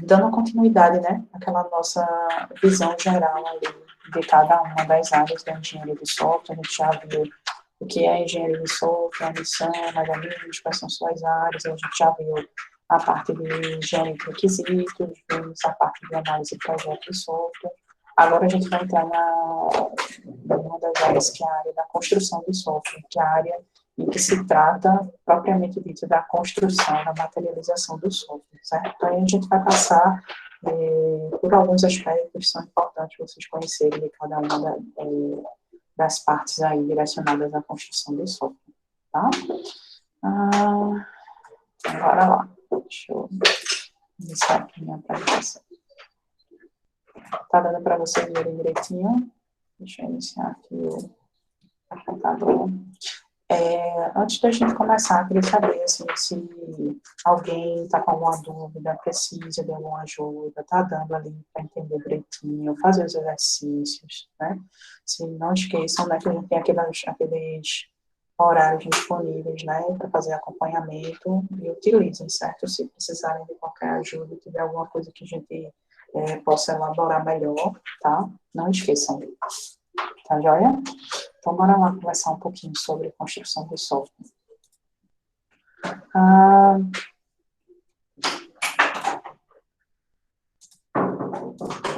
dando continuidade, né, àquela nossa visão geral ali de cada uma das áreas da engenharia de software. A gente já viu o que é engenharia de software, a missão, mais ou menos, quais são suas áreas. A gente já viu a parte de engenharia de requisitos, vimos a parte de análise de projeto de software. Agora a gente vai entrar numa das áreas, que é a área da construção de software, que é a área em que se trata, propriamente dito, da construção, da materialização do software, certo? Então, aí a gente vai passar por alguns aspectos que são importantes vocês conhecerem de cada uma das partes aí direcionadas à construção do software, tá? Bora lá. Deixa eu iniciar aqui minha apresentação. Tá dando para vocês verem direitinho? Deixa eu iniciar aqui o computador. Antes da gente começar, eu queria saber assim, se alguém está com alguma dúvida, precisa de alguma ajuda, está dando ali para entender direitinho, fazer os exercícios, né? Se não esqueçam, né, que a gente tem aqueles horários disponíveis, né, para fazer acompanhamento, e utilizem, certo? Se precisarem de qualquer ajuda, tiver alguma coisa que a gente possa elaborar melhor, tá? Não esqueçam. Tá joia? Então, bora lá conversar um pouquinho sobre construção de software.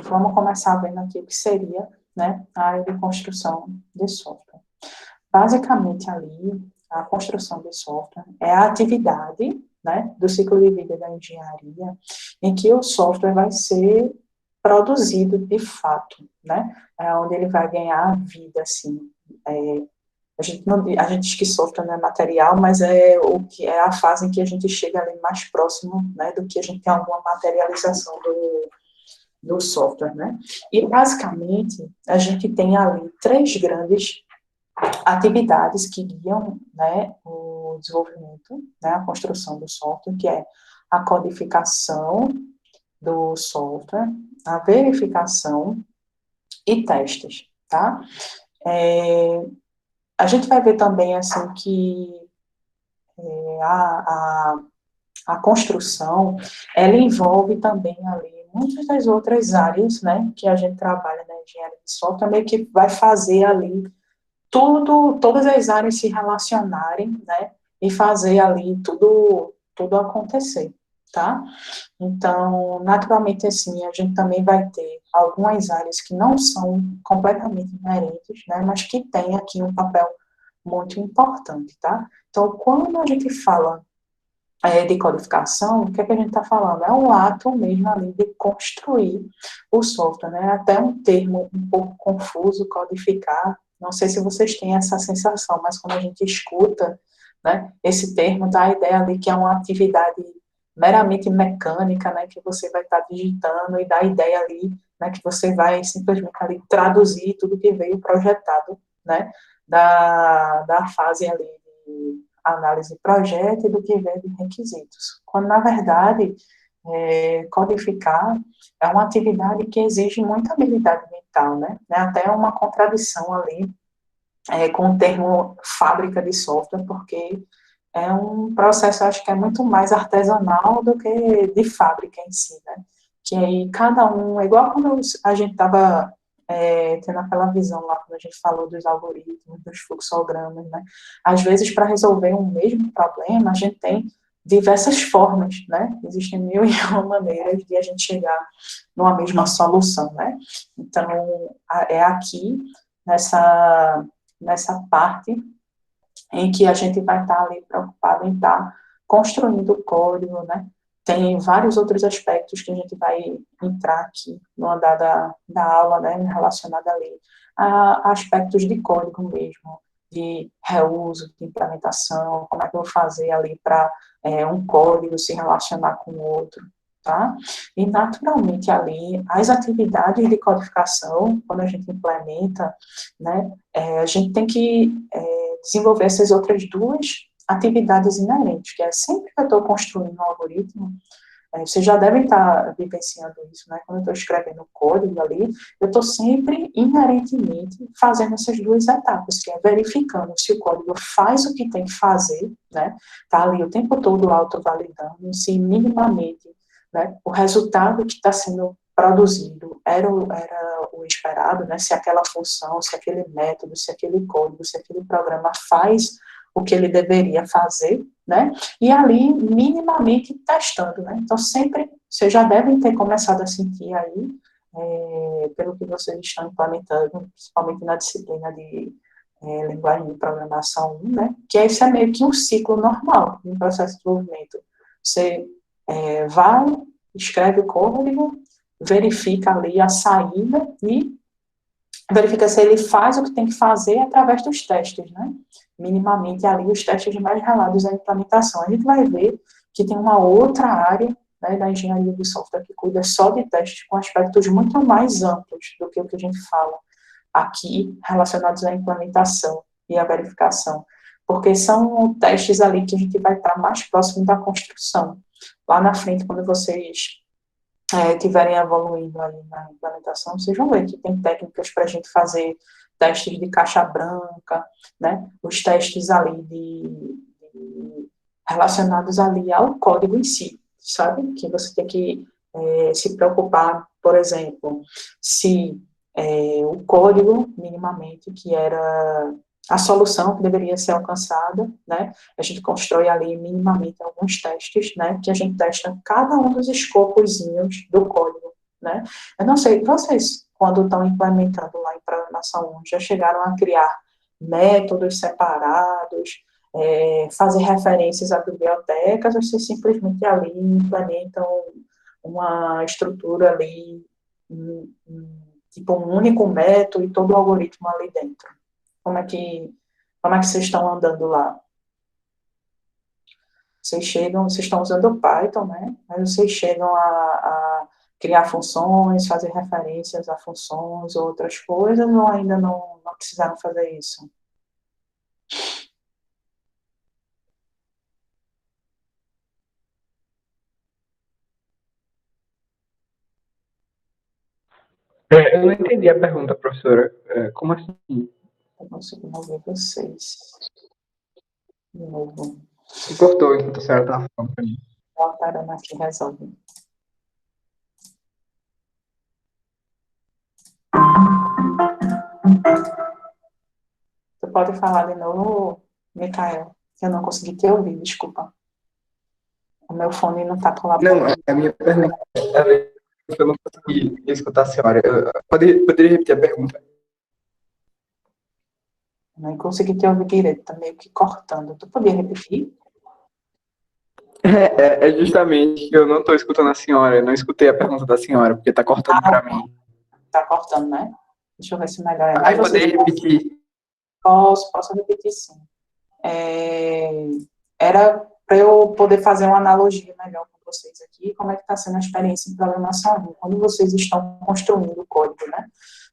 Vamos começar vendo aqui o que seria, né, a área de construção de software. Basicamente, ali, a construção de software é a atividade, né, do ciclo de vida da engenharia, em que o software vai ser produzido de fato, né, é onde ele vai ganhar vida, assim. A gente diz que software não é material, mas é a fase em que a gente chega ali mais próximo, né, do que a gente tem alguma materialização do software, né? E, basicamente, a gente tem ali 3 grandes atividades que guiam, né, o desenvolvimento, né, a construção do software, que é a codificação do software, a verificação e testes, tá? A gente vai ver também, assim, que a construção, ela envolve também ali muitas das outras áreas, né, que a gente trabalha na engenharia de software, meio que vai fazer ali todas as áreas se relacionarem, né, e fazer ali tudo acontecer, tá? Então, naturalmente, assim, a gente também vai ter algumas áreas que não são completamente inerentes, né, mas que têm aqui um papel muito importante, tá? Então, quando a gente fala de codificação, o que é que a gente está falando? É um ato mesmo ali de construir o software, né? Até um termo um pouco confuso, codificar. Não sei se vocês têm essa sensação, mas quando a gente escuta, né, esse termo, dá a ideia ali que é uma atividade meramente mecânica, né, que você vai estar digitando e dá a ideia ali, né, que você vai simplesmente ali traduzir tudo que veio projetado, né, da fase ali de análise de projeto e do que vem de requisitos. Quando, na verdade, codificar é uma atividade que exige muita habilidade mental, né? Até uma contradição ali com o termo fábrica de software, porque é um processo, acho que é muito mais artesanal do que de fábrica em si, né? Que aí cada um, igual quando a gente estava tendo aquela visão lá, quando a gente falou dos algoritmos, dos fluxogramas, né? Às vezes, para resolver um mesmo problema, a gente tem diversas formas, né? Existem mil e uma maneiras de a gente chegar numa mesma solução, né? Então, é aqui, nessa parte, em que a gente vai estar ali preocupado em estar construindo o código, né? Tem vários outros aspectos que a gente vai entrar aqui no andar da aula, né, relacionado ali a aspectos de código mesmo, de reuso, de implementação, como é que eu vou fazer ali para um código se relacionar com o outro, tá? E, naturalmente, ali, as atividades de codificação, quando a gente implementa, né, a gente tem que desenvolver essas outras 2 atividades inerentes, que é sempre que eu estou construindo um algoritmo, vocês já devem estar vivenciando isso, né? Quando eu estou escrevendo código ali, eu estou sempre inerentemente fazendo essas 2 etapas, que é verificando se o código faz o que tem que fazer, né? Está ali o tempo todo autovalidando, se minimamente né, o resultado que está sendo produzido era o esperado, né, se aquela função, se aquele método, se aquele código, se aquele programa faz o que ele deveria fazer, né, e ali minimamente testando, né, então sempre, vocês já devem ter começado a sentir aí, pelo que vocês estão implementando, principalmente na disciplina de linguagem de programação 1, né, que esse é meio que um ciclo normal no processo de desenvolvimento. Você vai, escreve o código, verifica ali a saída e verifica se ele faz o que tem que fazer através dos testes, né? Minimamente ali os testes mais relados à implementação. A gente vai ver que tem uma outra área, né, da engenharia de software que cuida só de testes com aspectos muito mais amplos do que o que a gente fala aqui relacionados à implementação e à verificação, porque são testes ali que a gente vai estar mais próximo da construção. Lá na frente, quando vocês estiverem evoluindo aí na implementação, vocês vão ver que tem técnicas para a gente fazer testes de caixa branca, né? Os testes ali relacionados ali ao código em si, sabe? Que você tem que se preocupar, por exemplo, se o código, minimamente, que era a solução que deveria ser alcançada, né? A gente constrói ali minimamente alguns testes, né? Que a gente testa cada um dos escopozinhos do código, né? Eu não sei, vocês, quando estão implementando lá em programação 1, já chegaram a criar métodos separados, fazer referências a bibliotecas, ou vocês simplesmente ali implementam uma estrutura ali, tipo um único método e todo o algoritmo ali dentro? Como é que vocês estão andando lá? Vocês estão usando o Python, né? Mas vocês chegam a criar funções, fazer referências a funções ou outras coisas, ou ainda não precisaram fazer isso? Eu não entendi a pergunta, professora. Como assim? Eu consigo mover vocês de novo. Se cortou enquanto a senhora estava falando para mim. Voltaram aqui, resolve. Tu pode falar de novo, Micael? Eu não consegui te ouvir, desculpa. O meu fone não está Não, colaborando. a minha pergunta eu não consegui escutar a senhora. Poderia repetir a pergunta? Não consegui te ouvir direito, tá meio que cortando. Tu podia repetir? É justamente que eu não estou escutando a senhora. Eu não escutei a pergunta da senhora, porque está cortando para mim. Tá cortando, né? Deixa eu ver se melhora. Mas Aí vocês poderia repetir. posso repetir sim. Era para eu poder fazer uma analogia melhor com vocês aqui, como é que está sendo a experiência em programação. Quando vocês estão construindo o código, né?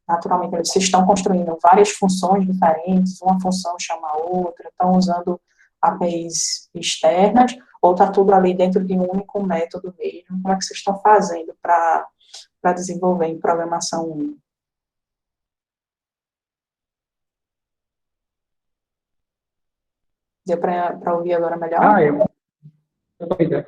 Naturalmente, vocês estão construindo várias funções diferentes, uma função chama a outra, estão usando APIs externas, ou está tudo ali dentro de um único método mesmo? Como é que vocês estão fazendo para desenvolver em programação 1? Deu para ouvir agora melhor? Ah, eu tô ainda.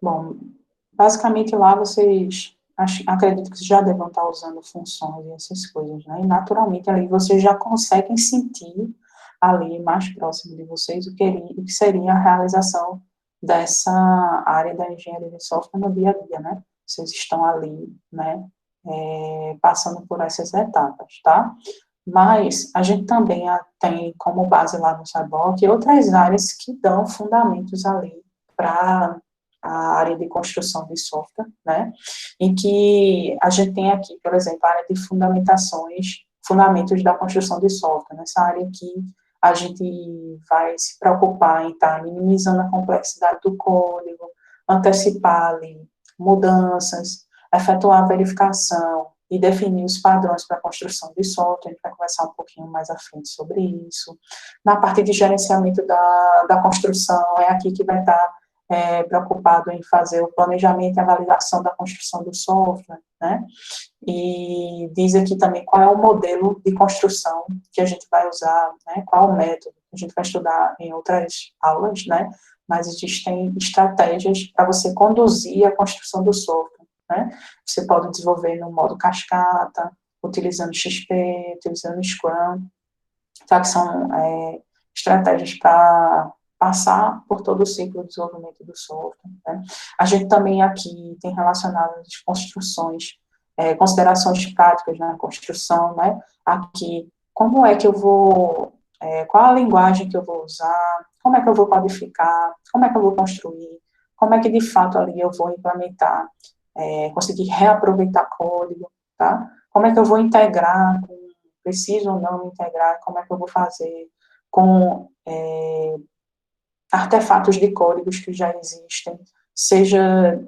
Bom, basicamente lá vocês, acredito que já devem estar usando funções e essas coisas, né? E naturalmente ali vocês já conseguem sentir ali mais próximo de vocês o que seria a realização dessa área da engenharia de software no dia a dia, né? Vocês estão ali, né, passando por essas etapas, tá? Mas a gente também tem como base lá no Cyborg outras áreas que dão fundamentos ali para a área de construção de software, né, em que a gente tem aqui, por exemplo, a área de fundamentos da construção de software, nessa área aqui a gente vai se preocupar em estar minimizando a complexidade do código, antecipar ali mudanças, efetuar a verificação e definir os padrões para a construção de software. A gente vai conversar um pouquinho mais à frente sobre isso. Na parte de gerenciamento da construção, é aqui que vai estar preocupado em fazer o planejamento e a validação da construção do software, né? E diz aqui também qual é o modelo de construção que a gente vai usar, né? Qual é o método. A gente vai estudar em outras aulas, né? Mas existem estratégias para você conduzir a construção do software, né? Você pode desenvolver no modo cascata, utilizando XP, utilizando Scrum, tá? Que são estratégias para passar por todo o ciclo de desenvolvimento do software, né? A gente também aqui tem relacionado as construções, considerações práticas na construção, né? Aqui, como é que eu vou, qual a linguagem que eu vou usar, como é que eu vou codificar, como é que eu vou construir, como é que de fato ali eu vou implementar, conseguir reaproveitar código, tá? Como é que eu vou integrar, preciso ou não integrar, como é que eu vou fazer com artefatos de códigos que já existem, seja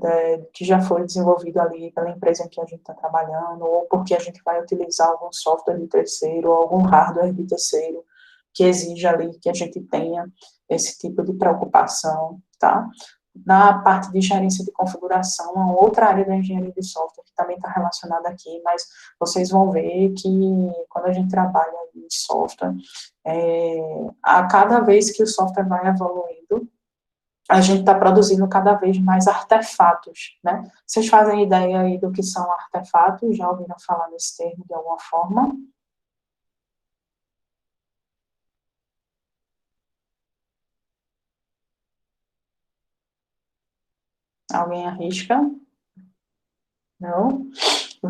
que já foi desenvolvido ali pela empresa em que a gente está trabalhando, ou porque a gente vai utilizar algum software de terceiro, ou algum hardware de terceiro, que exija ali que a gente tenha esse tipo de preocupação, tá? Na parte de gerência de configuração, uma outra área da engenharia de software que também está relacionada aqui, mas vocês vão ver que quando a gente trabalha em software, a cada vez que o software vai evoluindo, a gente está produzindo cada vez mais artefatos, né? Vocês fazem ideia aí do que são artefatos? Já ouviram falar nesse termo de alguma forma? Alguém arrisca? Não?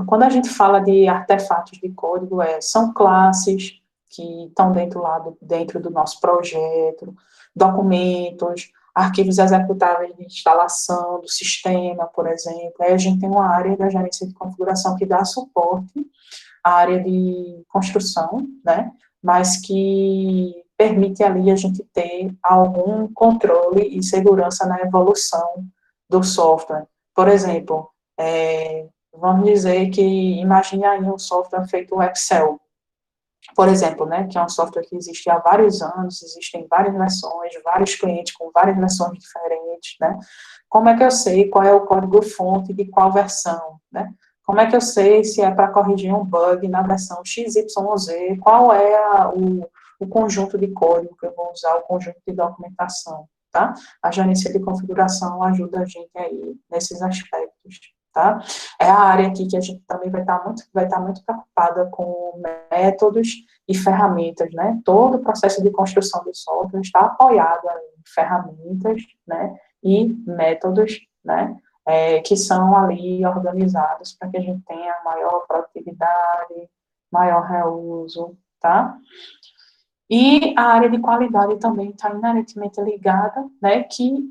Quando a gente fala de artefatos de código, são classes que estão dentro do nosso projeto, documentos, arquivos executáveis de instalação do sistema, por exemplo. Aí a gente tem uma área da gerência de configuração que dá suporte à área de construção, né? Mas que permite ali a gente ter algum controle e segurança na evolução do software. Por exemplo, vamos dizer que imagine aí um software feito o Excel, por exemplo, né, que é um software que existe há vários anos, existem várias versões, vários clientes com várias versões diferentes, né? Como é que eu sei qual é o código-fonte de qual versão, né? Como é que eu sei se é para corrigir um bug na versão XYZ, qual é o conjunto de código que eu vou usar, o conjunto de documentação, tá? A gerência de configuração ajuda a gente aí nesses aspectos, tá? É a área aqui que a gente também vai estar muito preocupada com métodos e ferramentas, né? Todo o processo de construção do software está apoiado em ferramentas, né? E métodos, né? Que são ali organizados para que a gente tenha maior produtividade, maior reuso, tá? E a área de qualidade também está inerentemente ligada, né? Que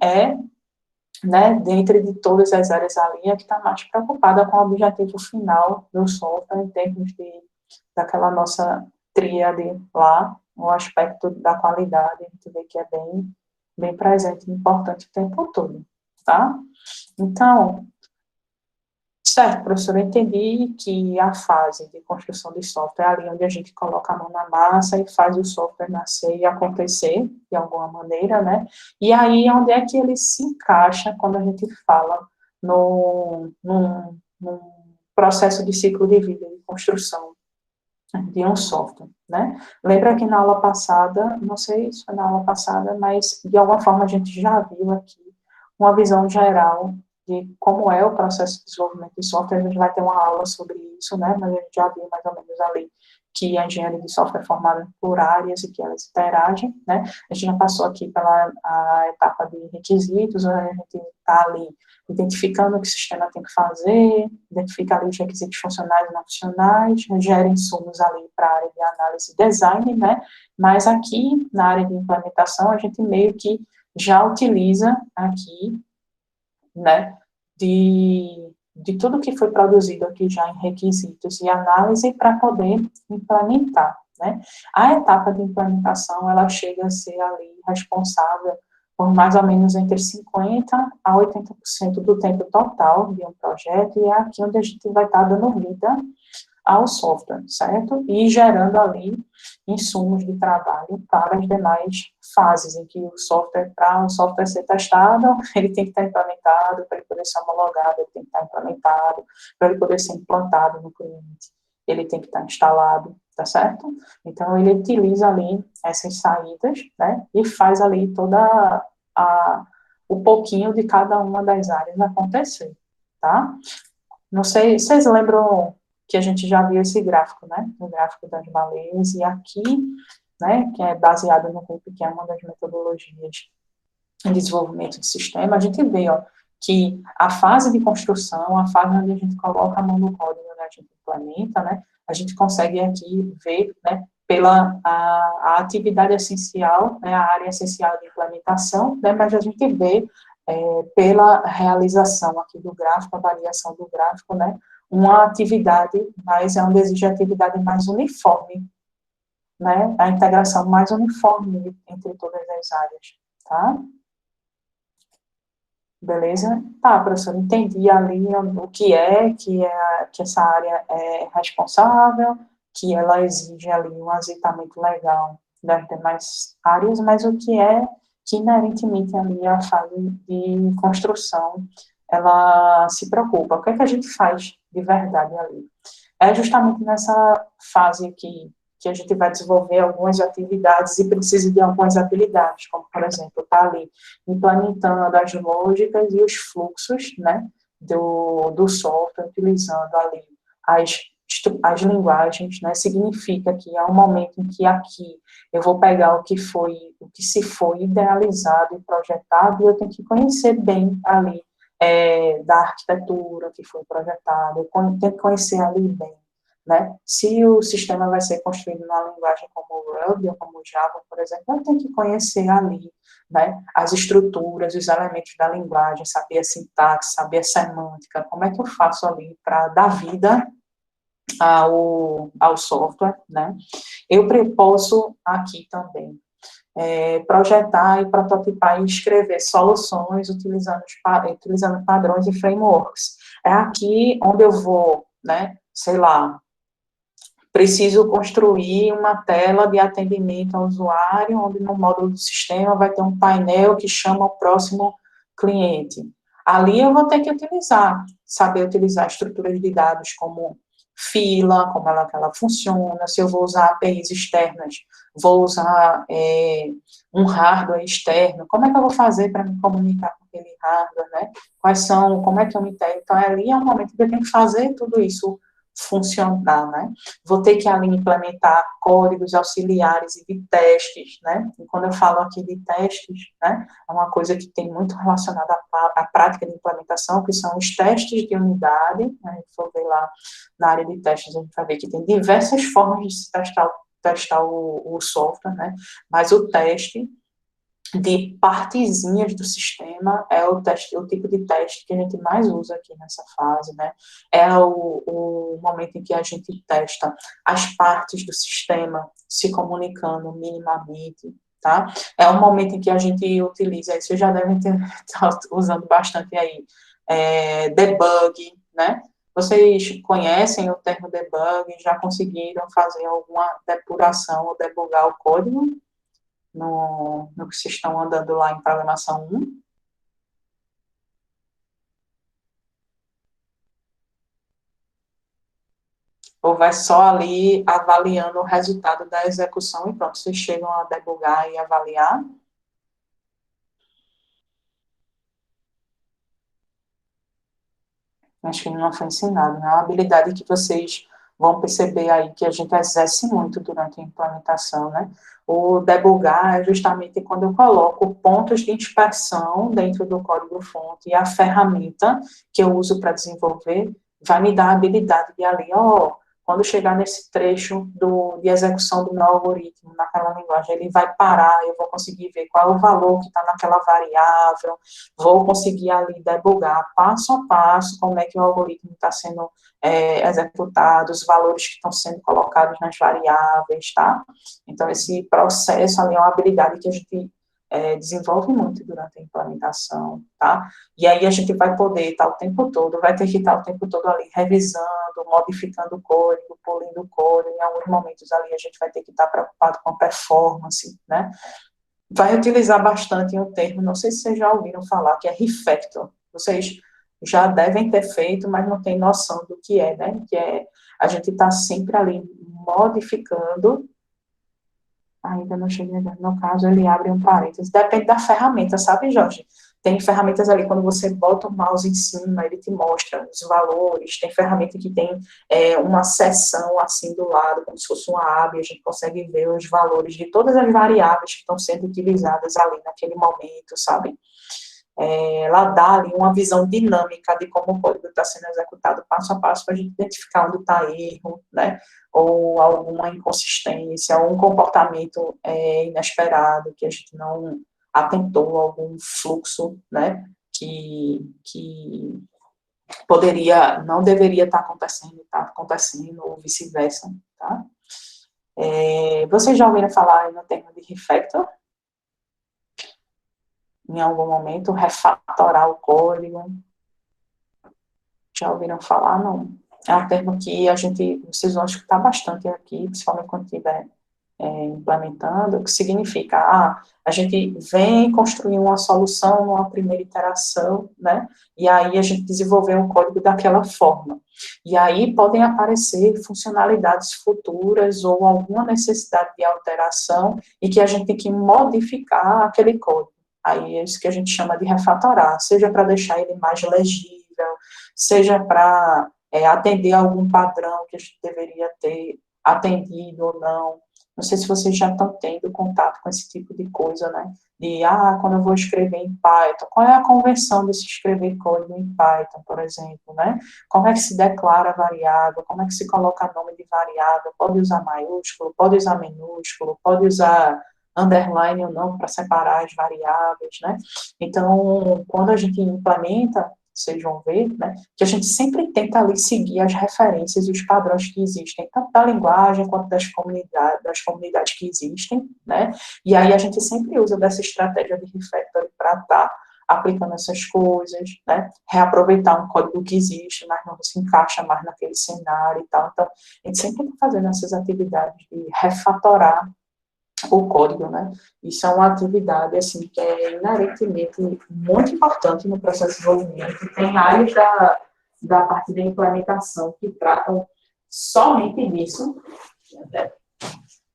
né, dentre de todas as áreas ali, é que está mais preocupada com o objetivo final do software, em termos daquela nossa tríade lá, o aspecto da qualidade, a gente vê que é bem presente e importante o tempo todo, tá? Então, certo, professor, eu entendi que a fase de construção de software é ali onde a gente coloca a mão na massa e faz o software nascer e acontecer de alguma maneira, né? E aí, onde é que ele se encaixa quando a gente fala num processo de ciclo de vida de construção de um software, né? Lembra que na aula passada, não sei se foi na aula passada, mas de alguma forma a gente já viu aqui uma visão geral de como é o processo de desenvolvimento de software. A gente vai ter uma aula sobre isso, né? Mas a gente já viu mais ou menos ali que a engenharia de software é formada por áreas e que elas interagem, né? A gente já passou aqui pela a etapa de requisitos, a gente está ali identificando o que o sistema tem que fazer, identifica ali os requisitos funcionais e não funcionais, gera insumos ali para a área de análise e design, né? Mas aqui, na área de implementação, a gente meio que já utiliza aqui, né, de tudo que foi produzido aqui já em requisitos e análise para poder implementar, né? A etapa de implementação, ela chega a ser ali responsável por mais ou menos entre 50% a 80% do tempo total de um projeto, e é aqui onde a gente vai estar dando vida ao software, certo? E gerando ali insumos de trabalho para as demais fases em que o software, para o software ser testado, ele tem que estar implementado, para ele poder ser homologado, ele tem que estar implementado, para ele poder ser implantado no cliente, ele tem que estar instalado, tá certo? Então, ele utiliza ali essas saídas, né, e faz ali toda o pouquinho de cada uma das áreas acontecer, tá? Não sei, vocês lembram que a gente já viu esse gráfico, né? O gráfico das baleias, e aqui, né, que é baseado no RUP, que é uma das metodologias em desenvolvimento de sistema, a gente vê, ó, que a fase de construção, a fase onde a gente coloca a mão no código, né, a gente implementa, né, a gente consegue aqui ver, né, pela a atividade essencial, né, a área essencial de implementação, né, mas a gente vê pela realização aqui do gráfico, a variação do gráfico, né, uma atividade, mas é onde exige atividade mais uniforme, né, a integração mais uniforme entre todas as áreas, tá? Beleza? Tá, professor, entendi ali o que essa área é responsável, que ela exige ali um azeitamento legal das demais áreas, mas o que é que inerentemente ali a fase de construção, ela se preocupa. O que é que a gente faz de verdade ali? É justamente nessa fase que a gente vai desenvolver algumas atividades e precisa de algumas habilidades, como, por exemplo, estar ali implementando as lógicas e os fluxos, né, do software, utilizando ali as, as linguagens, né, significa que há um momento em que aqui eu vou pegar o que se foi idealizado e projetado, e eu tenho que conhecer bem ali da arquitetura que foi projetada, eu tenho que conhecer ali bem, né? Se o sistema vai ser construído numa linguagem como o Ruby ou como o Java, por exemplo, eu tenho que conhecer ali, né, as estruturas, os elementos da linguagem, saber a sintaxe, saber a semântica, como é que eu faço ali para dar vida ao software, né? Eu posso aqui também projetar e prototipar e escrever soluções utilizando padrões e frameworks. É aqui onde eu vou, né, sei lá, preciso construir uma tela de atendimento ao usuário, onde no módulo do sistema vai ter um painel que chama o próximo cliente. Ali eu vou ter que saber utilizar estruturas de dados como fila, como que ela funciona, se eu vou usar APIs externas, vou usar um hardware externo, como é que eu vou fazer para me comunicar com aquele hardware, né? Como é que eu me integro? Então, ali é um momento que eu tenho que fazer tudo isso funcionar, né? Vou ter que ali implementar códigos auxiliares e de testes, né? E quando eu falo aqui de testes, né, é uma coisa que tem muito relacionada à prática de implementação, que são os testes de unidade, né? Se for ver lá na área de testes, a gente vai ver que tem diversas formas de se testar o software, né? Mas o teste de partezinhas do sistema é o tipo de teste que a gente mais usa aqui nessa fase, né? É o momento em que a gente testa as partes do sistema se comunicando minimamente, tá? É o momento em que a gente utiliza, isso já devem ter estado usando bastante aí, debug, né? Vocês conhecem o termo debug, já conseguiram fazer alguma depuração ou debugar o código? No que vocês estão andando lá em programação 1, ou vai só ali avaliando o resultado da execução e pronto, vocês chegam a debugar e avaliar? Acho que não foi ensinado, né? É uma habilidade que vocês vão perceber aí que a gente exerce muito durante a implementação, né? O debugar é justamente quando eu coloco pontos de inspeção dentro do código-fonte e a ferramenta que eu uso para desenvolver vai me dar a habilidade de ali, ó, quando chegar nesse trecho de execução do meu algoritmo naquela linguagem, ele vai parar, eu vou conseguir ver qual é o valor que está naquela variável, vou conseguir ali debugar passo a passo como é que o algoritmo está sendo executado, os valores que estão sendo colocados nas variáveis, tá? Então, esse processo ali é uma habilidade que a gente desenvolve muito durante a implementação, tá? E aí a gente vai poder estar o tempo todo, vai ter que estar o tempo todo ali revisando, modificando o código, polindo o código, em alguns momentos ali a gente vai ter que estar preocupado com a performance, né? Vai utilizar bastante um termo, não sei se vocês já ouviram falar, que é refactor. Vocês já devem ter feito, mas não têm noção do que é, né? Que é a gente está sempre ali modificando. Ainda não cheguei, no caso, ele abre um parênteses. Depende da ferramenta, sabe, Jorge? Tem ferramentas ali, quando você bota o mouse em cima, ele te mostra os valores. Tem ferramenta que tem uma seção assim do lado, como se fosse uma aba, e a gente consegue ver os valores de todas as variáveis que estão sendo utilizadas ali naquele momento, sabe? Ela dá ali uma visão dinâmica de como o código está sendo executado passo a passo para a gente identificar onde está erro, né, ou alguma inconsistência, ou um comportamento inesperado que a gente não atentou, algum fluxo, né, que poderia, não deveria estar acontecendo, está acontecendo, ou vice-versa, tá? Vocês já ouviram falar no termo de refactor? Em algum momento, refatorar o código. Já ouviram falar? Não. É um termo que vocês vão escutar bastante aqui, principalmente quando estiver implementando, o que significa, a gente vem construir uma solução numa primeira iteração, né, e aí a gente desenvolveu um código daquela forma. E aí podem aparecer funcionalidades futuras ou alguma necessidade de alteração e que a gente tem que modificar aquele código. Aí é isso que a gente chama de refatorar, seja para deixar ele mais legível, seja para atender algum padrão que a gente deveria ter atendido ou não. Não sei se vocês já estão tendo contato com esse tipo de coisa, né? De, quando eu vou escrever em Python, qual é a convenção de se escrever código em Python, por exemplo, né? Como é que se declara a variável, como é que se coloca nome de variável, pode usar maiúsculo, pode usar minúsculo, pode usar underline ou não para separar as variáveis, né? Então, quando a gente implementa, vocês vão ver, né, que a gente sempre tenta ali seguir as referências e os padrões que existem, tanto da linguagem quanto das comunidades que existem, né, e aí a gente sempre usa dessa estratégia de refactoring para estar aplicando essas coisas, né, reaproveitar um código que existe, mas não se encaixa mais naquele cenário e tal. Então, a gente sempre está fazendo essas atividades de refatorar o código, né? Isso é uma atividade, assim, que é inerentemente muito importante no processo de desenvolvimento. Tem áreas da parte da implementação que tratam somente disso.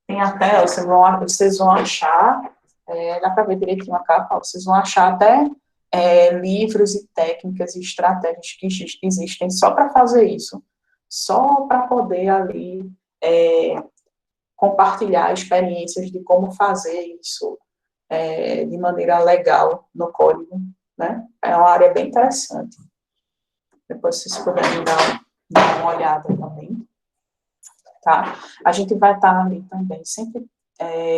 Tem até, vocês vão achar, dá para ver direitinho a capa, vocês vão achar até livros e técnicas e estratégias que existem só para fazer isso. Só para poder ali compartilhar experiências de como fazer isso de maneira legal no código, né? É uma área bem interessante. Depois vocês puderem dar uma olhada também, tá? A gente vai estar ali também, sempre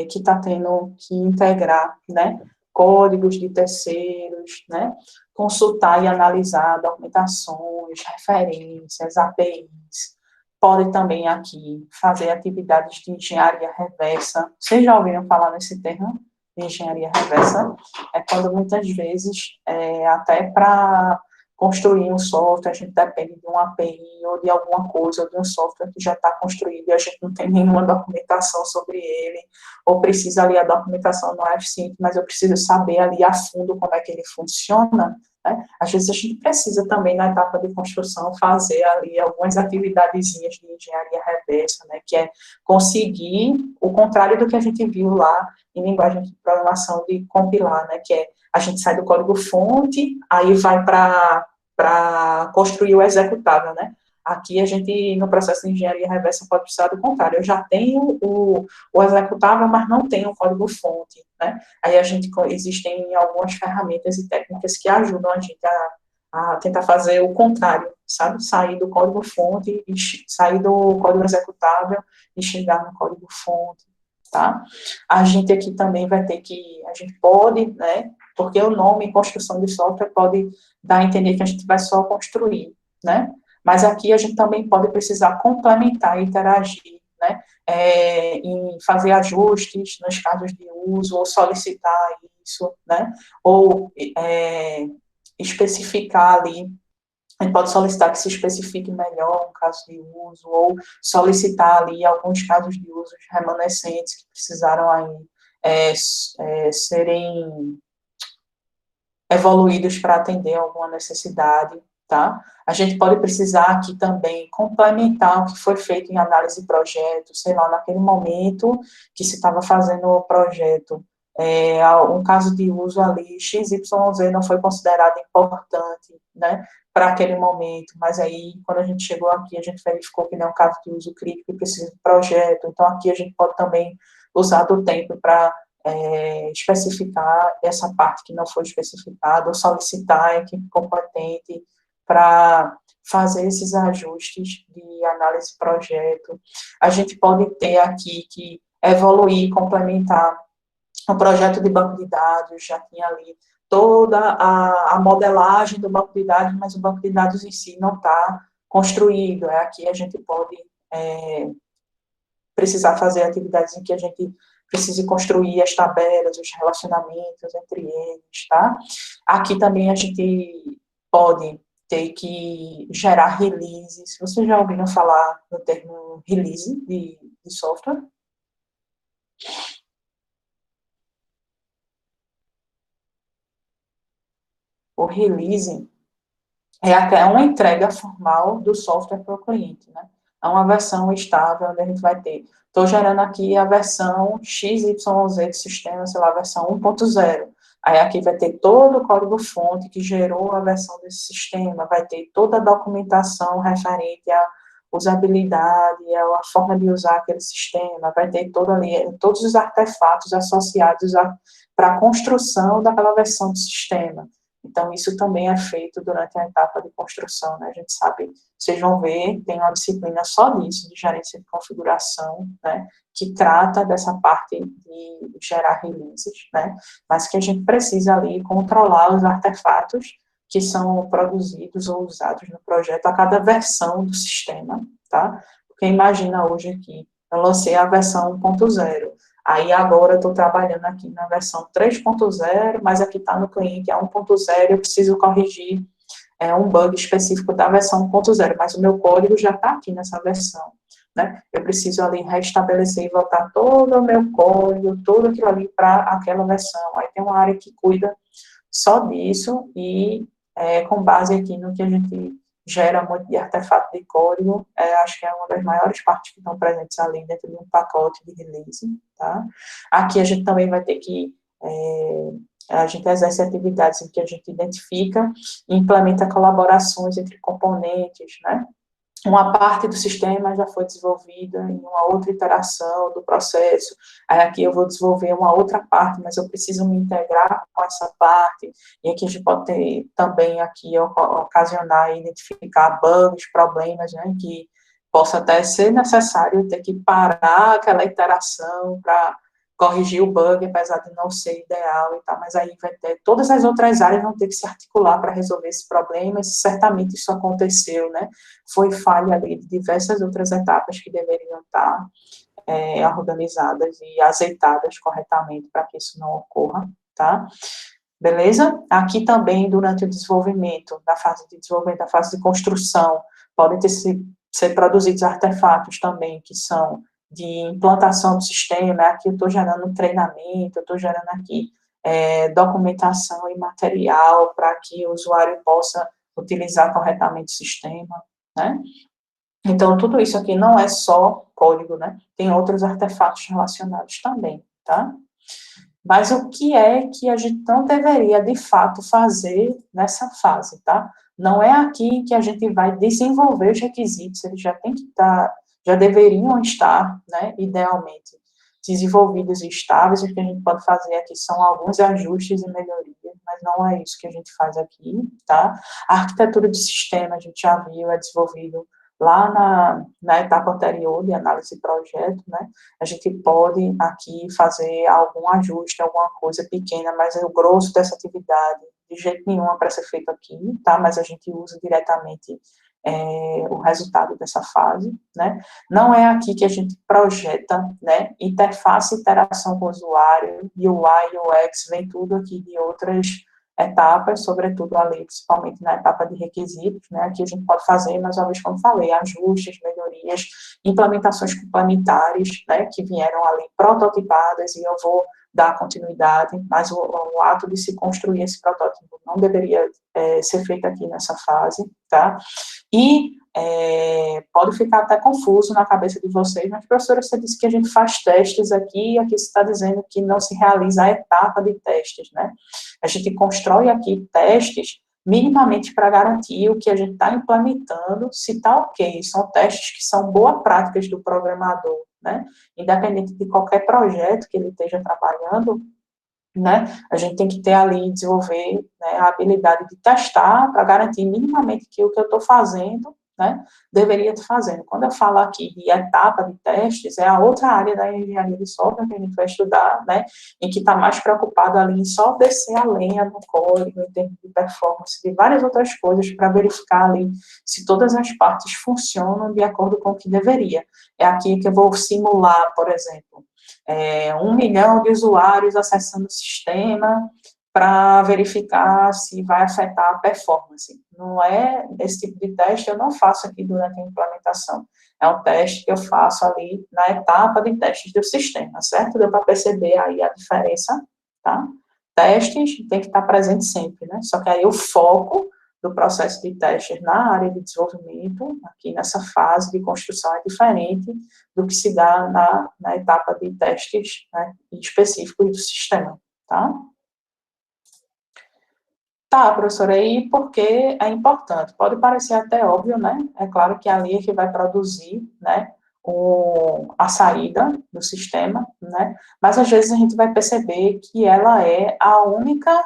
que está tendo que integrar, né, códigos de terceiros, né, consultar e analisar documentações, referências, APIs, pode também aqui fazer atividades de engenharia reversa. Vocês já ouviram falar nesse termo de engenharia reversa? É quando muitas vezes, até para construir um software, a gente depende de uma API ou de alguma coisa, ou de um software que já está construído e a gente não tem nenhuma documentação sobre ele, ou precisa ali, a documentação não é simples, mas eu preciso saber ali a fundo como é que ele funciona, né? Às vezes a gente precisa também, na etapa de construção, fazer ali algumas atividadezinhas de engenharia reversa, né, que é conseguir o contrário do que a gente viu lá em linguagem de programação de compilar, né, que é a gente sai do código-fonte, aí vai para construir o executável, né? Aqui a gente, no processo de engenharia reversa, pode precisar do contrário. Eu já tenho o executável, mas não tenho o código-fonte, né? Aí existem algumas ferramentas e técnicas que ajudam a gente a tentar fazer o contrário, sabe? Sair do código-fonte, sair do código executável e chegar no código-fonte, tá? A gente aqui também vai ter que, a gente pode, né? Porque o nome construção de software pode dar a entender que a gente vai só construir, né? Mas aqui a gente também pode precisar complementar e interagir né, em fazer ajustes nos casos de uso, ou solicitar isso, né, ou especificar ali. A gente pode solicitar que se especifique melhor um caso de uso, ou solicitar ali alguns casos de uso remanescentes que precisaram aí serem evoluídos para atender alguma necessidade, tá? A gente pode precisar aqui também complementar o que foi feito em análise de projeto, sei lá, naquele momento que se estava fazendo o projeto, um caso de uso ali, XYZ não foi considerado importante, né, para aquele momento, mas aí, quando a gente chegou aqui, a gente verificou que não é um caso de uso crítico e precisa de projeto, então aqui a gente pode também usar do tempo para especificar essa parte que não foi especificada, ou solicitar a equipe competente para fazer esses ajustes de análise de projeto. A gente pode ter aqui que evoluir, complementar o projeto de banco de dados, já tinha ali toda a modelagem do banco de dados, mas o banco de dados em si não está construído. Aqui a gente pode precisar fazer atividades em que a gente precise construir as tabelas, os relacionamentos entre eles, tá? Aqui também a gente pode ter que gerar releases. Vocês já ouviram falar no termo release de software? O release é uma entrega formal do software para o cliente, né? É uma versão estável, onde a gente vai ter. Estou gerando aqui a versão XYZ do sistema, sei lá, a versão 1.0. Aí aqui vai ter todo o código-fonte que gerou a versão desse sistema, vai ter toda a documentação referente à usabilidade, à forma de usar aquele sistema, vai ter todos os artefatos associados para a construção daquela versão do sistema. Então, isso também é feito durante a etapa de construção, né? A gente sabe, vocês vão ver, tem uma disciplina só disso, de gerência de configuração, né? Que trata dessa parte de gerar releases, né? Mas que a gente precisa ali controlar os artefatos que são produzidos ou usados no projeto a cada versão do sistema, tá? Porque imagina hoje aqui, eu lancei a versão 1.0, aí agora eu estou trabalhando aqui na versão 3.0, mas aqui está no cliente a 1.0, eu preciso corrigir um bug específico da versão 1.0, mas o meu código já está aqui nessa versão, né? Eu preciso ali restabelecer e voltar todo o meu código, tudo aquilo ali para aquela versão. Aí tem uma área que cuida só disso e com base aqui no que a gente gera muito de artefato de código, acho que é uma das maiores partes que estão presentes ali dentro de um pacote de release, tá? Aqui a gente também vai ter que, a gente exerce atividades em que a gente identifica e implementa colaborações entre componentes, né? Uma parte do sistema já foi desenvolvida em uma outra iteração do processo, aí aqui eu vou desenvolver uma outra parte, mas eu preciso me integrar com essa parte, e aqui a gente pode ter também aqui ocasionar e identificar bugs, problemas, né, que possa até ser necessário ter que parar aquela iteração para corrigir o bug, apesar de não ser ideal e tal, mas aí vai ter, todas as outras áreas vão ter que se articular para resolver esse problema, e certamente isso aconteceu, né, foi falha ali de diversas outras etapas que deveriam estar organizadas e azeitadas corretamente para que isso não ocorra, tá? Beleza? Aqui também, durante o desenvolvimento, da fase de desenvolvimento, da fase de construção, podem ser produzidos artefatos também, que são de implantação do sistema, aqui eu estou gerando treinamento, eu estou gerando aqui documentação e material para que o usuário possa utilizar corretamente o sistema, né? Então, tudo isso aqui não é só código, né? Tem outros artefatos relacionados também, tá? Mas o que é que a gente não deveria, de fato, fazer nessa fase, tá? Não é aqui que a gente vai desenvolver os requisitos, eles já têm que estar, já deveriam estar, né, idealmente, desenvolvidos e estáveis. O que a gente pode fazer aqui são alguns ajustes e melhorias, mas não é isso que a gente faz aqui, tá? A arquitetura do sistema, a gente já viu, é desenvolvido lá na etapa anterior de análise de projeto, né? A gente pode aqui fazer algum ajuste, alguma coisa pequena, mas o grosso dessa atividade, de jeito nenhum, é para ser feito aqui, tá? Mas a gente usa diretamente o resultado dessa fase, né? Não é aqui que a gente projeta, né, interface e interação com o usuário, UI, UX, vem tudo aqui de outras etapas, sobretudo ali, principalmente na etapa de requisitos, né, aqui a gente pode fazer, mais uma vez, como falei, ajustes, melhorias, implementações complementares, né, que vieram ali prototipadas, e eu vou dar continuidade, mas o ato de se construir esse protótipo não deveria ser feito aqui nessa fase, tá? E pode ficar até confuso na cabeça de vocês, mas, professora, você disse que a gente faz testes aqui, e aqui você está dizendo que não se realiza a etapa de testes, né? A gente constrói aqui testes minimamente para garantir o que a gente está implementando, se está ok. São testes que são boas práticas do programador, né? Independente de qualquer projeto que ele esteja trabalhando, né? A gente tem que ter ali, desenvolver, né, a habilidade de testar para garantir minimamente que o que eu estou fazendo, né, deveria estar fazendo. Quando eu falo aqui de etapa de testes, é a outra área da engenharia de software que a gente vai estudar, né, em que está mais preocupado ali em só descer a lenha no código, em termos de performance, de várias outras coisas, para verificar ali se todas as partes funcionam de acordo com o que deveria. É aqui que eu vou simular, por exemplo, 1 milhão de usuários acessando o sistema para verificar se vai afetar a performance. Não é esse tipo de teste, eu não faço aqui durante a implementação. É um teste que eu faço ali na etapa de testes do sistema, certo? Deu para perceber aí a diferença, tá? Testes tem que estar presente sempre, né? Só que aí o foco do processo de testes na área de desenvolvimento, aqui nessa fase de construção, é diferente do que se dá na etapa de testes, né, específicos do sistema, tá? Tá, professora, e por que é importante? Pode parecer até óbvio, né? É claro que ali é que vai produzir, né, a saída do sistema, né? Mas às vezes a gente vai perceber que ela é a única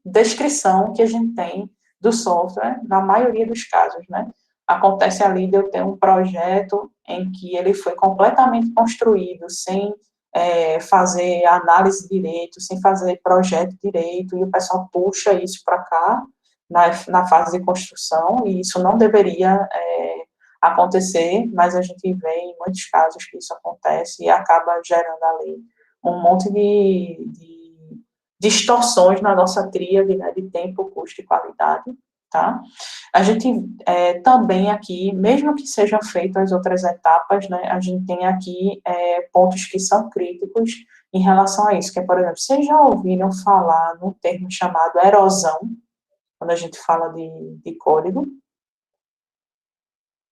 descrição que a gente tem do software, na maioria dos casos, né? Acontece ali de eu ter um projeto em que ele foi completamente construído sem fazer análise direito, sem fazer projeto direito, e o pessoal puxa isso para cá, na fase de construção, e isso não deveria acontecer, mas a gente vê em muitos casos que isso acontece e acaba gerando ali um monte de distorções na nossa tríade, né, de tempo, custo e qualidade, tá? A gente também aqui, mesmo que sejam feitas as outras etapas, né, a gente tem aqui pontos que são críticos em relação a isso, que é, por exemplo, vocês já ouviram falar num termo chamado erosão, quando a gente fala de código?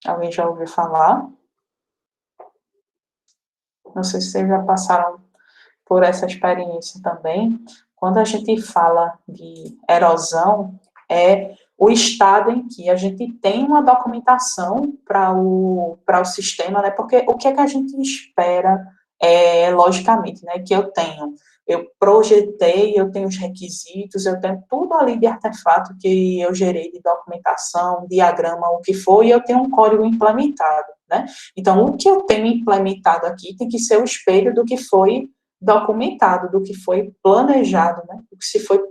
Alguém já ouviu falar? Não sei se vocês já passaram por essa experiência também. Quando a gente fala de erosão, é o estado em que a gente tem uma documentação para o sistema, né? Porque o que é que a gente espera, logicamente, né? Que eu projetei, eu tenho os requisitos, eu tenho tudo ali de artefato que eu gerei de documentação, diagrama, o que for, e eu tenho um código implementado, né? Então, o que eu tenho implementado aqui tem que ser o espelho do que foi documentado, do que foi planejado, né? Do que se foi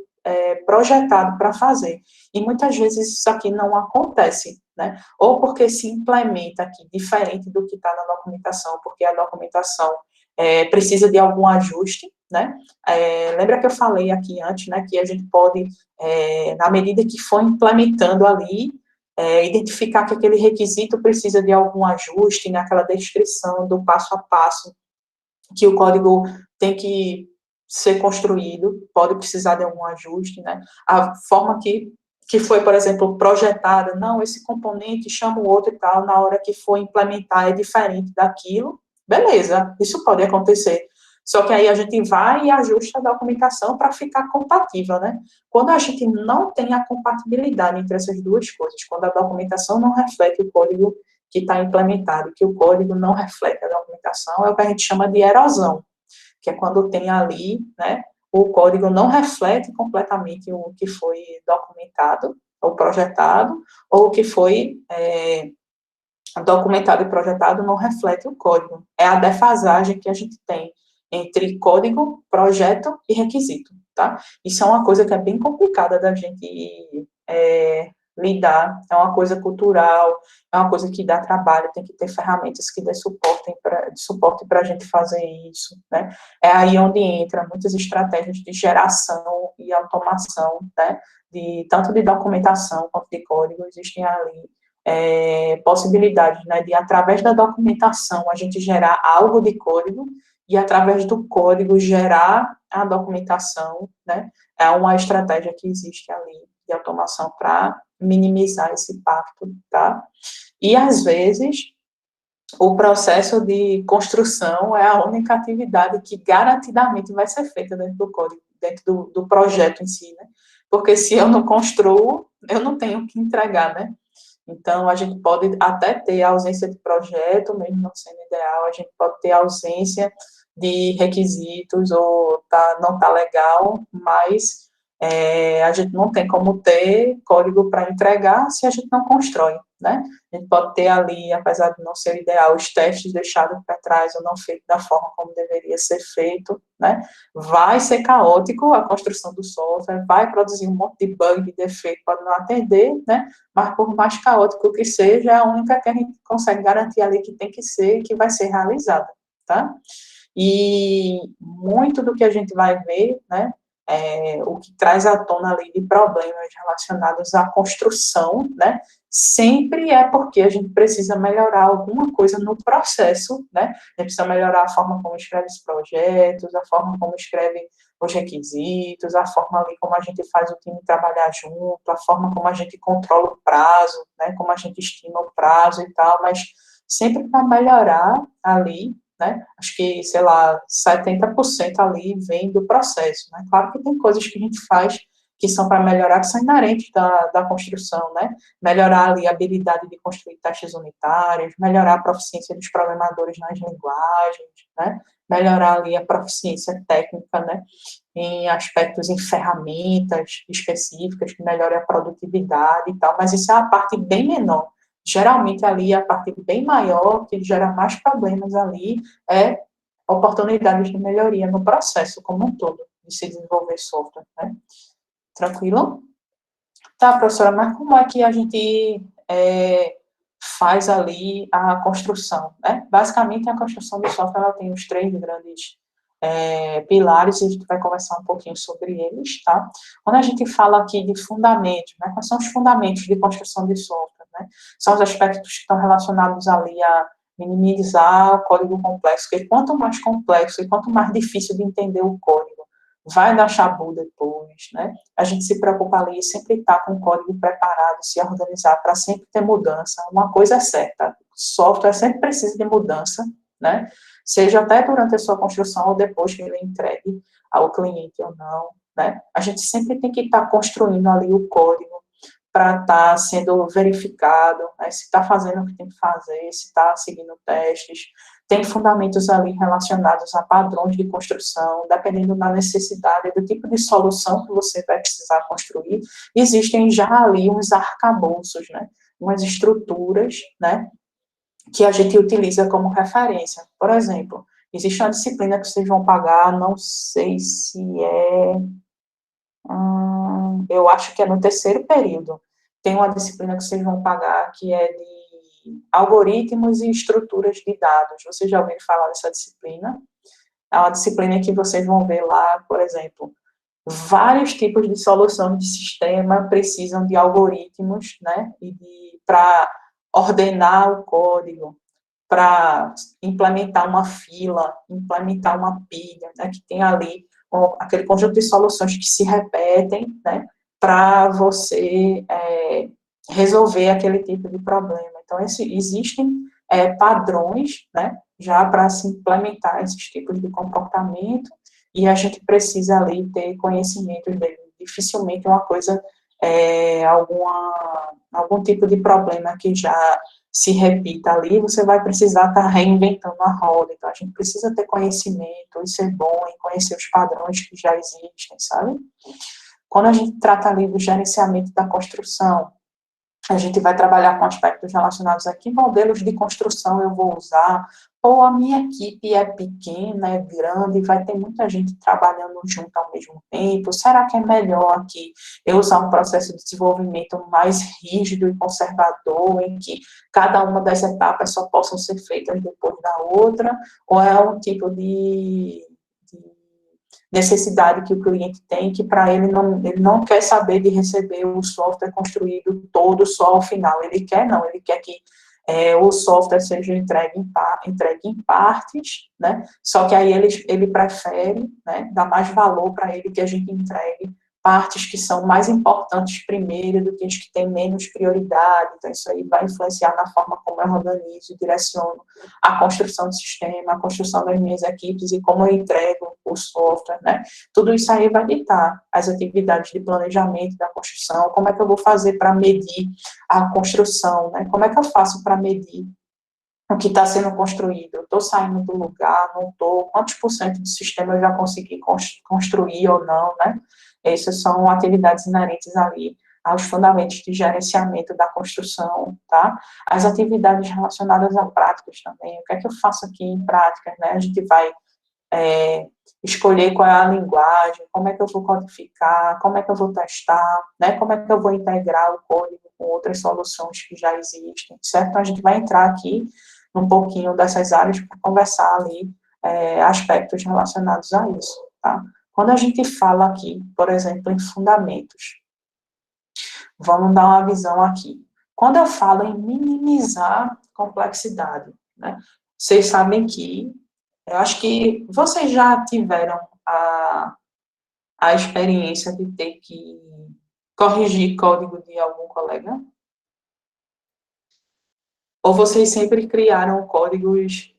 projetado para fazer. E muitas vezes isso aqui não acontece, né? Ou porque se implementa aqui diferente do que está na documentação, porque a documentação precisa de algum ajuste, né? Lembra que eu falei aqui antes, né, que a gente pode, na medida que for implementando ali, identificar que aquele requisito precisa de algum ajuste naquela descrição do passo a passo que o código tem que ser construído, pode precisar de algum ajuste, né? A forma que foi, por exemplo, projetada, não, esse componente chama o outro e tal, na hora que for implementar é diferente daquilo, beleza, isso pode acontecer. Só que aí a gente vai e ajusta a documentação para ficar compatível, né? Quando a gente não tem a compatibilidade entre essas duas coisas, quando a documentação não reflete o código que está implementado, que o código não reflete a documentação, é o que a gente chama de erosão, que é quando tem ali, né, o código não reflete completamente o que foi documentado ou projetado, ou o que foi documentado e projetado não reflete o código. É a defasagem que a gente tem entre código, projeto e requisito, tá? Isso é uma coisa que é bem complicada da gente lidar, é uma coisa cultural, é uma coisa que dá trabalho, tem que ter ferramentas que dê suporte para a gente fazer isso, né? É aí onde entra muitas estratégias de geração e automação, né? Tanto de documentação quanto de código, existem ali possibilidades, né, de através da documentação a gente gerar algo de código e através do código gerar a documentação, né? É uma estratégia que existe ali de automação para minimizar esse impacto, tá? E às vezes o processo de construção é a única atividade que garantidamente vai ser feita dentro do código, dentro do projeto em si, né? Porque se eu não construo, eu não tenho que entregar, né? Então, a gente pode até ter ausência de projeto, mesmo não sendo ideal, a gente pode ter ausência de requisitos, ou não tá legal, mas a gente não tem como ter código para entregar se a gente não constrói, né? A gente pode ter ali, apesar de não ser ideal, os testes deixados para trás ou não feitos da forma como deveria ser feito, né? Vai ser caótico a construção do software, vai produzir um monte de bug, de defeito, pode não atender, né? Mas por mais caótico que seja, é a única que a gente consegue garantir ali que tem que ser e que vai ser realizada, tá? E muito do que a gente vai ver, né, o que traz à tona ali de problemas relacionados à construção, né, sempre é porque a gente precisa melhorar alguma coisa no processo, né, a gente precisa melhorar a forma como escreve os projetos, a forma como escreve os requisitos, a forma ali como a gente faz o time trabalhar junto, a forma como a gente controla o prazo, né, como a gente estima o prazo e tal, mas sempre para melhorar ali, né? Acho que, sei lá, 70% ali vem do processo, né? Claro que tem coisas que a gente faz que são para melhorar, que são inerentes da construção, né? Melhorar ali a habilidade de construir testes unitários, melhorar a proficiência dos programadores nas linguagens, né? Melhorar ali a proficiência técnica, né? Em aspectos, em ferramentas específicas que melhorem a produtividade e tal, mas isso é a parte bem menor. Geralmente ali a parte bem maior, que gera mais problemas ali, é oportunidades de melhoria no processo como um todo, de se desenvolver software, né? Tranquilo? Tá, professora, mas como é que a gente faz ali a construção, né? Basicamente, a construção do software, ela tem os três grandes pilares, e a gente vai conversar um pouquinho sobre eles, tá? Quando a gente fala aqui de fundamentos, né? Quais são os fundamentos de construção de software, né? São os aspectos que estão relacionados ali a minimizar o código complexo, porque quanto mais complexo e quanto mais difícil de entender o código, vai dar chabu depois, né? A gente se preocupa ali e sempre estar com o código preparado, se organizar para sempre ter mudança. Uma coisa é certa, software sempre precisa de mudança, né? Seja até durante a sua construção ou depois que ele é entregue ao cliente ou não, né? A gente sempre tem que estar construindo ali o código para estar sendo verificado, né, se está fazendo o que tem que fazer, se está seguindo testes. Tem fundamentos ali relacionados a padrões de construção, dependendo da necessidade, do tipo de solução que você vai precisar construir. Existem já ali uns arcabouços, né, umas estruturas, né, que a gente utiliza como referência. Por exemplo, existe uma disciplina que vocês vão pagar, não sei se é eu acho que é no terceiro período. Tem uma disciplina que vocês vão pagar que é de algoritmos e estruturas de dados. Vocês já ouviram falar dessa disciplina? É uma disciplina que vocês vão ver lá, por exemplo, vários tipos de soluções de sistema precisam de algoritmos, né? Para ordenar o código, para implementar uma fila, implementar uma pilha, né, que tem ali aquele conjunto de soluções que se repetem, né, para você resolver aquele tipo de problema. Então, existem padrões, né, já para se implementar esses tipos de comportamento, e a gente precisa ali ter conhecimento dele. Dificilmente uma coisa, algum tipo de problema que já se repita ali, você vai precisar estar reinventando a roda. Então, a gente precisa ter conhecimento e ser bom em conhecer os padrões que já existem, sabe? Quando a gente trata ali do gerenciamento da construção, A gente vai trabalhar com aspectos relacionados a que modelos de construção eu vou usar, ou a minha equipe é pequena, é grande, vai ter muita gente trabalhando junto ao mesmo tempo. Será que é melhor aqui eu usar um processo de desenvolvimento mais rígido e conservador, em que cada uma das etapas só possam ser feitas depois da outra, ou é um tipo de necessidade que o cliente tem, que para ele não quer saber de receber o software construído todo só ao final, ele quer não, ele quer que o software seja entregue em partes, né, só que aí ele prefere, né, dar mais valor para ele que a gente entregue partes que são mais importantes primeiro do que as que têm menos prioridade. Então isso aí vai influenciar na forma como eu organizo e direciono a construção do sistema, a construção das minhas equipes e como eu entrego o software, né? Tudo isso aí vai ditar as atividades de planejamento da construção, como é que eu vou fazer para medir a construção, né? Como é que eu faço para medir o que está sendo construído? Eu estou saindo do lugar, não estou? Quantos por cento do sistema eu já consegui construir ou não, né? Essas são atividades inerentes ali aos fundamentos de gerenciamento da construção, tá? As atividades relacionadas a práticas também, o que é que eu faço aqui em práticas, né? A gente vai escolher qual é a linguagem, como é que eu vou codificar, como é que eu vou testar, né? Como é que eu vou integrar o código com outras soluções que já existem, certo? Então, a gente vai entrar aqui um pouquinho dessas áreas para conversar ali aspectos relacionados a isso, tá? Quando a gente fala aqui, por exemplo, em fundamentos, vamos dar uma visão aqui. Quando eu falo em minimizar complexidade, né? Vocês sabem que, eu acho que vocês já tiveram a experiência de ter que corrigir código de algum colega? Ou vocês sempre criaram códigos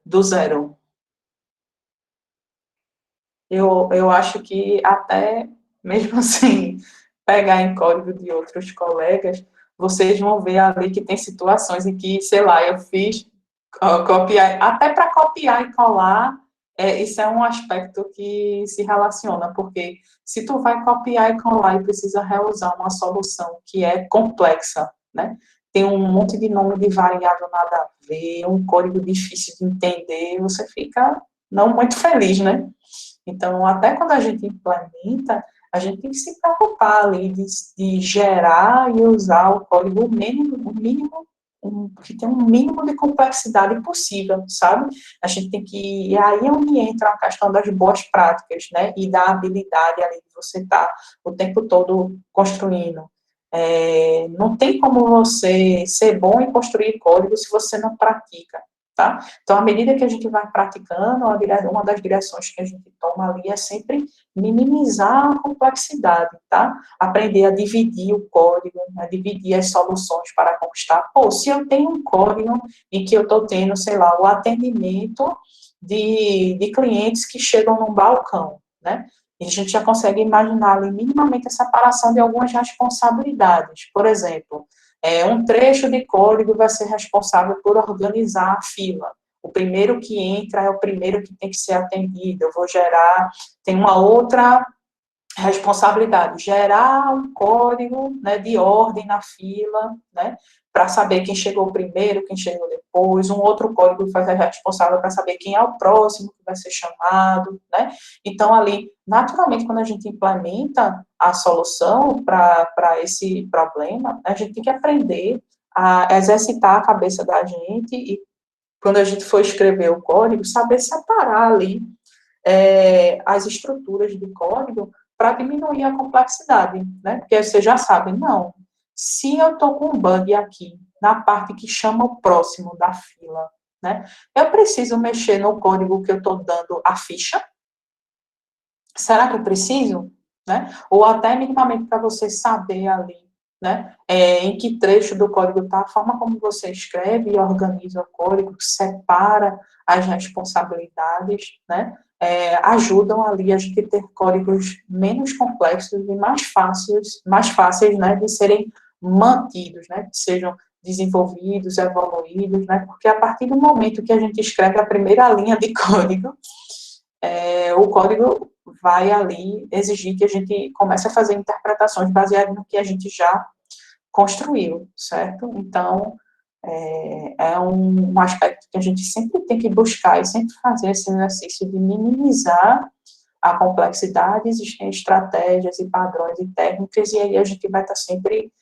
do zero? Eu acho que até, mesmo assim, pegar em código de outros colegas, vocês vão ver ali que tem situações em que, sei lá, eu fiz copiar, até para copiar e colar, isso é um aspecto que se relaciona, porque se tu vai copiar e colar e precisa reusar uma solução que é complexa, né? Tem um monte de nome de variável nada a ver, um código difícil de entender, você fica não muito feliz, né? Então, até quando a gente implementa, a gente tem que se preocupar ali de gerar e usar o código mínimo que tem um mínimo de complexidade possível, sabe? A gente tem que, e aí é onde entra a questão das boas práticas, né, e da habilidade ali de você estar o tempo todo construindo. Não tem como você ser bom em construir código se você não pratica, tá? Então, à medida que a gente vai praticando, uma das direções que a gente toma ali é sempre minimizar a complexidade, tá? Aprender a dividir o código, a dividir as soluções para conquistar. Pô, se eu tenho um código em que eu estou tendo, sei lá, o atendimento de clientes que chegam num balcão, né? E a gente já consegue imaginar ali minimamente a separação de algumas responsabilidades. Por exemplo, um trecho de código vai ser responsável por organizar a fila. O primeiro que entra é o primeiro que tem que ser atendido. Eu vou gerar, tem uma outra responsabilidade, gerar um código, né, de ordem na fila, né, para saber quem chegou primeiro, quem chegou depois, um outro código que vai ser responsável para saber quem é o próximo que vai ser chamado, né. Então, ali, naturalmente, quando a gente implementa a solução para esse problema, a gente tem que aprender a exercitar a cabeça da gente e, quando a gente for escrever o código, saber separar ali as estruturas de código para diminuir a complexidade, né? Porque você já sabe, não, se eu estou com um bug aqui, na parte que chama o próximo da fila, né? Eu preciso mexer no código que eu estou dando a ficha? Será que eu preciso? Né? Ou até minimamente para você saber ali, né? Em que trecho do código está, a forma como você escreve e organiza o código, separa as responsabilidades, né? Ajudam ali a gente ter códigos menos complexos e mais fáceis, né, de serem mantidos, né, que sejam desenvolvidos, evoluídos, né, porque a partir do momento que a gente escreve a primeira linha de código, o código vai ali exigir que a gente comece a fazer interpretações baseadas no que a gente já construiu, certo? Então, é um aspecto que a gente sempre tem que buscar e sempre fazer esse exercício de minimizar a complexidade, existem estratégias e padrões e técnicas, e aí a gente vai estar sempre,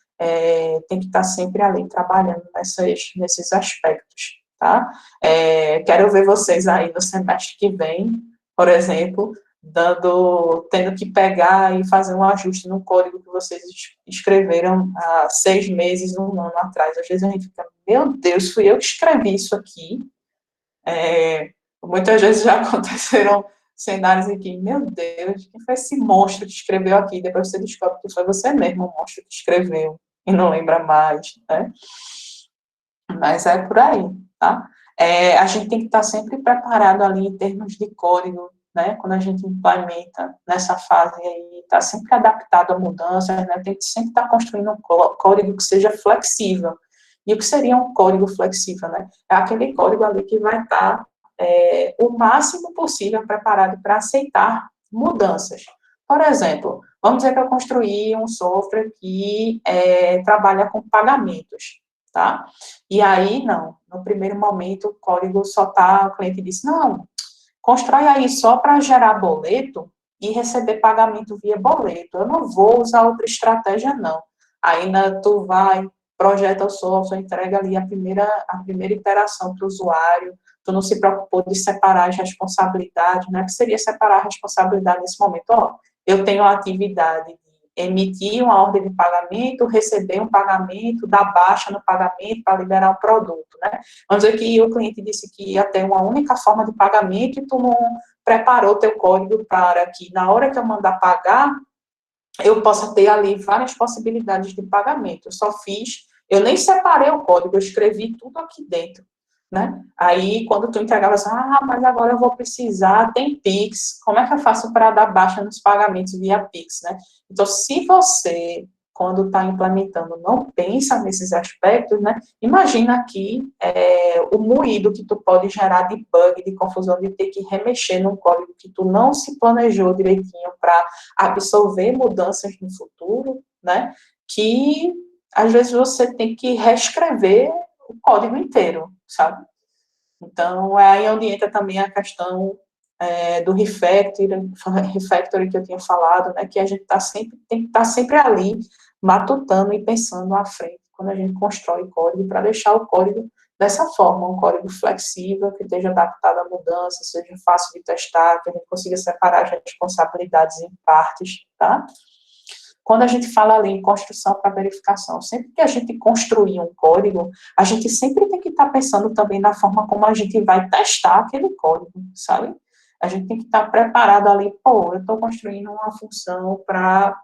tem que estar sempre ali trabalhando nesses aspectos, tá? Quero ver vocês aí no semestre que vem, por exemplo, tendo que pegar e fazer um ajuste no código que vocês escreveram há 6 meses, um ano atrás. Às vezes a gente fica, meu Deus, fui eu que escrevi isso aqui. Muitas vezes já aconteceram cenários em que, meu Deus, quem foi esse monstro que escreveu aqui? Depois você descobre que foi você mesmo o monstro que escreveu e não lembra mais, né? Mas é por aí, tá? A gente tem que estar sempre preparado ali em termos de código, né? Quando a gente implementa nessa fase aí, está sempre adaptado a mudanças, né? Tem que sempre estar construindo um código que seja flexível. E o que seria um código flexível, né? É aquele código ali que vai estar o máximo possível preparado para aceitar mudanças. Por exemplo, vamos dizer que eu construí um software que trabalha com pagamentos, tá? E aí, não, no primeiro momento, o código só tá, o cliente disse, não, constrói aí só para gerar boleto e receber pagamento via boleto. Eu não vou usar outra estratégia, não. Aí, tu vai, projeta o software, entrega ali a primeira interação para o usuário, tu não se preocupou de separar as responsabilidades, né? O que seria separar a responsabilidade nesse momento? Ó, eu tenho a atividade de emitir uma ordem de pagamento, receber um pagamento, dar baixa no pagamento para liberar o produto, né? Vamos dizer que o cliente disse que ia ter uma única forma de pagamento e tu não preparou o teu código para que na hora que eu mandar pagar, eu possa ter ali várias possibilidades de pagamento. Eu nem separei o código, eu escrevi tudo aqui dentro, né? Aí, quando tu entregava assim, mas agora eu vou precisar, tem Pix, como é que eu faço para dar baixa nos pagamentos via Pix, né? Então, se você, quando está implementando, não pensa nesses aspectos, né? Imagina aqui o moído que tu pode gerar de bug, de confusão, de ter que remexer num código que tu não se planejou direitinho para absorver mudanças no futuro, né? Que, às vezes, você tem que reescrever o código inteiro, sabe? Então, é aí onde entra também a questão do refactoring que eu tinha falado, né, que a gente tem que estar sempre ali, matutando e pensando à frente, quando a gente constrói código, para deixar o código dessa forma, um código flexível, que esteja adaptado à mudança, seja fácil de testar, que a gente consiga separar as responsabilidades em partes, tá? Quando a gente fala ali em construção para verificação, sempre que a gente construir um código, a gente sempre tem que estar pensando também na forma como a gente vai testar aquele código, sabe? A gente tem que estar preparado ali, eu estou construindo uma função para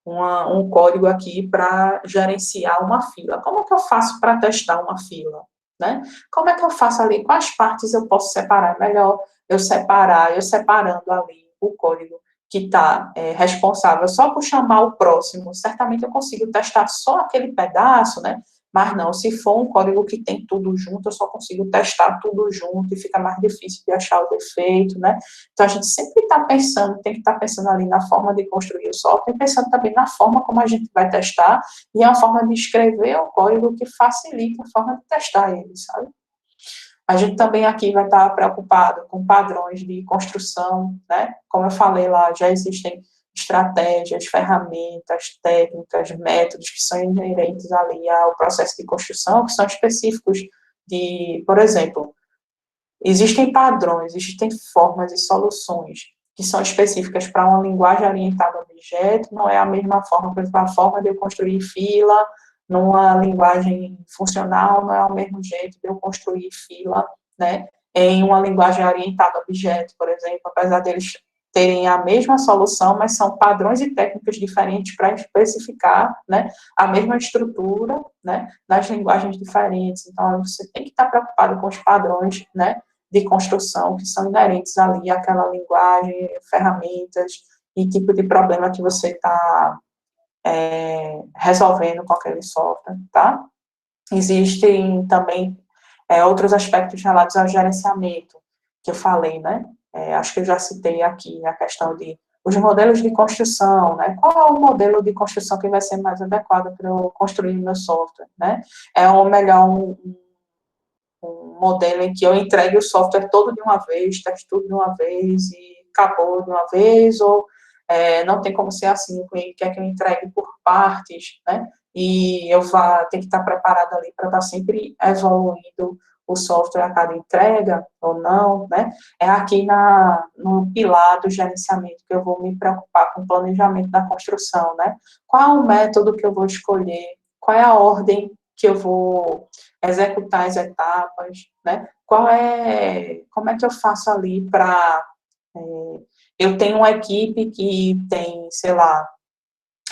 um código aqui para gerenciar uma fila. Como é que eu faço para testar uma fila? Né? Como é que eu faço ali? Quais partes eu posso separar? Melhor eu separando ali o código que está responsável só por chamar o próximo, certamente eu consigo testar só aquele pedaço, né? Mas não, se for um código que tem tudo junto, eu só consigo testar tudo junto e fica mais difícil de achar o defeito, né? Então, a gente sempre está pensando, tem que estar pensando ali na forma de construir o software, e pensando também na forma como a gente vai testar, e é uma forma de escrever o código que facilita a forma de testar ele, sabe? A gente também aqui vai estar preocupado com padrões de construção, né? Como eu falei lá, já existem estratégias, ferramentas, técnicas, métodos que são inerentes ali ao processo de construção, que são específicos por exemplo, existem padrões, existem formas e soluções que são específicas para uma linguagem orientada a objeto, não é a mesma forma, por exemplo, a forma de eu construir fila numa linguagem funcional não é o mesmo jeito de eu construir fila, né, em uma linguagem orientada a objeto, por exemplo, apesar deles terem a mesma solução, mas são padrões e técnicas diferentes para especificar, né, a mesma estrutura, né, nas linguagens diferentes. Então, você tem que estar preocupado com os padrões, né, de construção que são inerentes ali àquela linguagem, ferramentas e tipo de problema que você está resolvendo com aquele software, tá? Existem também outros aspectos relacionados ao gerenciamento, que eu falei, né? Acho que eu já citei aqui a questão de os modelos de construção, né? Qual é o modelo de construção que vai ser mais adequado para eu construir o meu software, né? É ou melhor um modelo em que eu entregue o software todo de uma vez, teste tudo de uma vez e acabou de uma vez, ou não tem como ser assim, o cliente quer que eu entregue por partes, né? E eu vá ter que estar preparado ali para estar sempre evoluindo o software a cada entrega, ou não, né? É aqui no pilar do gerenciamento que eu vou me preocupar com o planejamento da construção, né? Qual é o método que eu vou escolher? Qual é a ordem que eu vou executar as etapas, né? Como é que eu faço ali para... eu tenho uma equipe que tem, sei lá,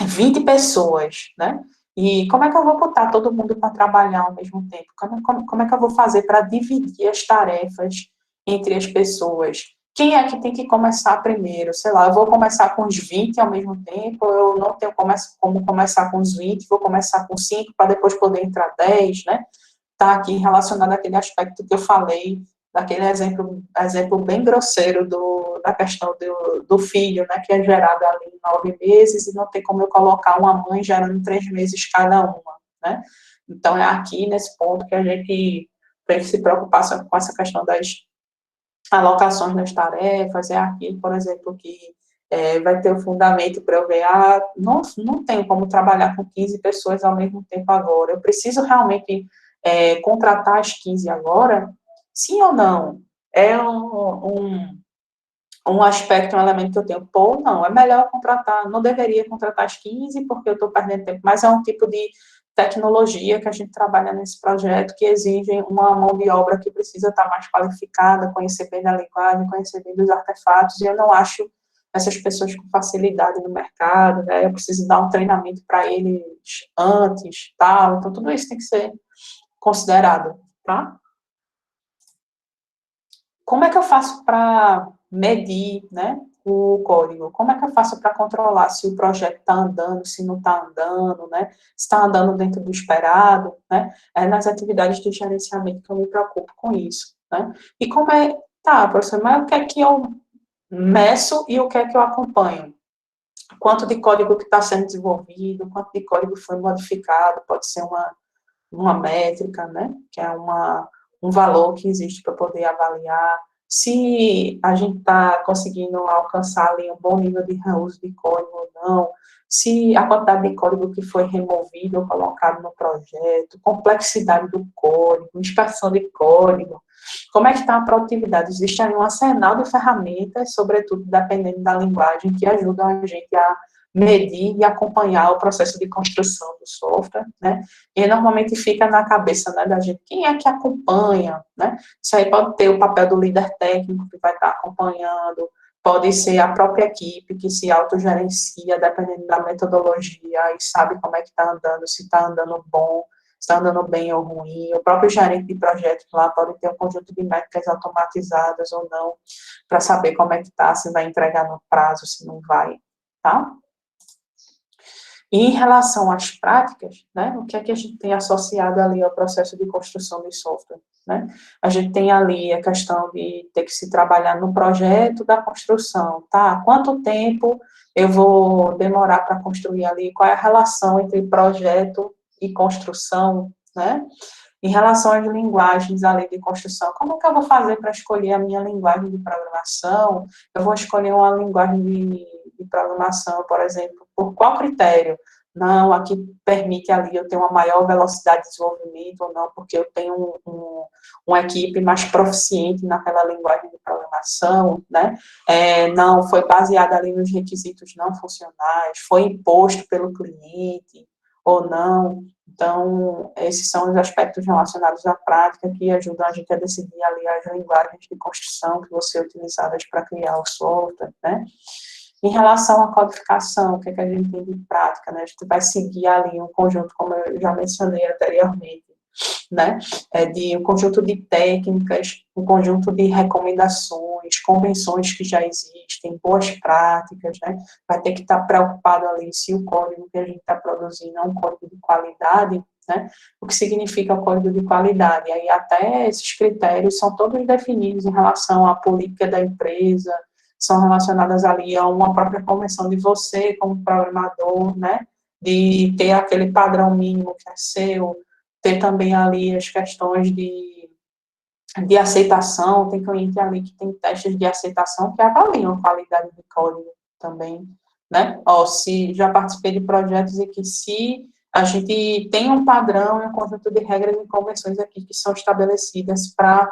20 pessoas, né? E como é que eu vou botar todo mundo para trabalhar ao mesmo tempo? Como é que eu vou fazer para dividir as tarefas entre as pessoas? Quem é que tem que começar primeiro? Sei lá, eu vou começar com os 20 ao mesmo tempo, eu não tenho como começar com os 20, vou começar com 5 para depois poder entrar 10, né? Está aqui relacionado àquele aspecto que eu falei, daquele exemplo bem grosseiro da questão do filho, né, que é gerado ali em 9 meses, e não tem como eu colocar uma mãe gerando 3 meses cada uma, né? Então, é aqui nesse ponto que a gente tem que se preocupar com essa questão das alocações das tarefas, é aqui, por exemplo, que vai ter o fundamento para eu ver, não tenho como trabalhar com 15 pessoas ao mesmo tempo agora, eu preciso realmente contratar as 15 agora? Sim ou não? É um aspecto, um elemento que eu tenho. Pô, não, é melhor contratar, não deveria contratar as 15 porque eu estou perdendo tempo, mas é um tipo de tecnologia que a gente trabalha nesse projeto que exige uma mão de obra que precisa estar mais qualificada, conhecer bem da linguagem, conhecer bem dos artefatos, e eu não acho essas pessoas com facilidade no mercado, né? Eu preciso dar um treinamento para eles antes, tal, então tudo isso tem que ser considerado, tá? Como é que eu faço para medir, né, o código? Como é que eu faço para controlar se o projeto está andando, se não está andando, né? Se está andando dentro do esperado, né? É nas atividades de gerenciamento que eu me preocupo com isso, né? E como é, tá, professor, mas o que é que eu meço e o que é que eu acompanho? Quanto de código que está sendo desenvolvido, quanto de código foi modificado, pode ser uma métrica, né, que é um valor que existe para poder avaliar se a gente está conseguindo alcançar ali um bom nível de reuso de código ou não, se a quantidade de código que foi removido ou colocado no projeto, complexidade do código, inspeção de código, como é que está a produtividade? Existe aí um arsenal de ferramentas, sobretudo dependendo da linguagem, que ajudam a gente a medir e acompanhar o processo de construção do software, né? E normalmente fica na cabeça, né, da gente, quem é que acompanha, né? Isso aí pode ter o papel do líder técnico que vai estar acompanhando, pode ser a própria equipe que se autogerencia, dependendo da metodologia, e sabe como é que está andando, se está andando bom, se está andando bem ou ruim. O próprio gerente de projeto lá pode ter um conjunto de métricas automatizadas ou não, para saber como é que está, se vai entregar no prazo, se não vai, tá? E em relação às práticas, né, o que é que a gente tem associado ali ao processo de construção de software, né? A gente tem ali a questão de ter que se trabalhar no projeto da construção, tá? Quanto tempo eu vou demorar para construir ali? Qual é a relação entre projeto e construção, né? Em relação às linguagens ali de construção, como que eu vou fazer para escolher a minha linguagem de programação? Eu vou escolher uma linguagem de programação, por exemplo, por qual critério? Não, aqui permite ali eu ter uma maior velocidade de desenvolvimento ou não, porque eu tenho uma equipe mais proficiente naquela linguagem de programação, né? Não, foi baseada ali nos requisitos não funcionais, foi imposto pelo cliente ou não. Então, esses são os aspectos relacionados à prática que ajudam a gente a decidir ali as linguagens de construção que vão ser utilizadas para criar o software, né? Em relação à codificação, o que é que a gente tem de prática, né? A gente vai seguir ali um conjunto, como eu já mencionei anteriormente, né? De um conjunto de técnicas, um conjunto de recomendações, convenções que já existem, boas práticas, né? Vai ter que estar preocupado ali se o código que a gente está produzindo é um código de qualidade, né? O que significa o código de qualidade? E aí até esses critérios são todos definidos em relação à política da empresa, são relacionadas ali a uma própria convenção de você como programador, né, de ter aquele padrão mínimo que é seu, ter também ali as questões de aceitação, tem cliente ali que tem testes de aceitação que avaliam a qualidade do código também, né? Ó, se já participei de projetos em que se a gente tem um padrão e um conjunto de regras e convenções aqui que são estabelecidas para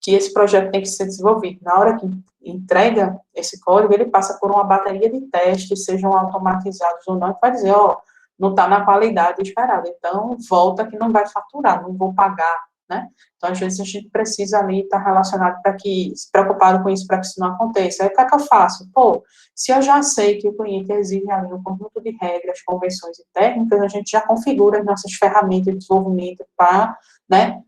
que esse projeto tem que ser desenvolvido. Na hora que entrega esse código, ele passa por uma bateria de testes, sejam automatizados ou não, e vai dizer, ó, não está na qualidade esperada, então volta que não vai faturar, não vou pagar, né? Então, às vezes, a gente precisa ali estar relacionado para que, se preocupado com isso, para que isso não aconteça. Aí, o que é que eu faço? Pô, se eu já sei que o cliente exige ali um conjunto de regras, convenções e técnicas, a gente já configura as nossas ferramentas de desenvolvimento para, né,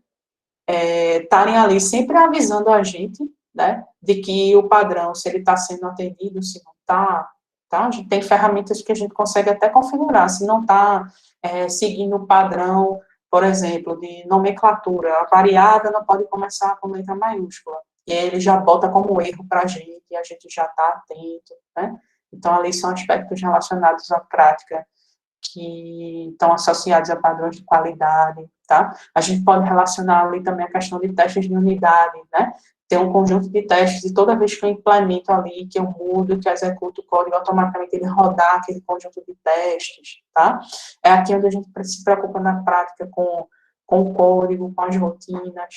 estarem ali sempre avisando a gente, né, de que o padrão, se ele está sendo atendido, se não está, tá? A gente tem ferramentas que a gente consegue até configurar, se não está seguindo o padrão, por exemplo, de nomenclatura, a variável não pode começar com letra maiúscula, e aí ele já bota como erro para a gente, e a gente já está atento, né? Então, ali são aspectos relacionados à prática que estão associados a padrões de qualidade, tá? A gente pode relacionar ali também a questão de testes de unidade, né? Tem um conjunto de testes e toda vez que eu implemento ali, que eu mudo, que eu executo o código, automaticamente ele rodar aquele conjunto de testes, tá? É aqui onde a gente se preocupa na prática com o código, com as rotinas,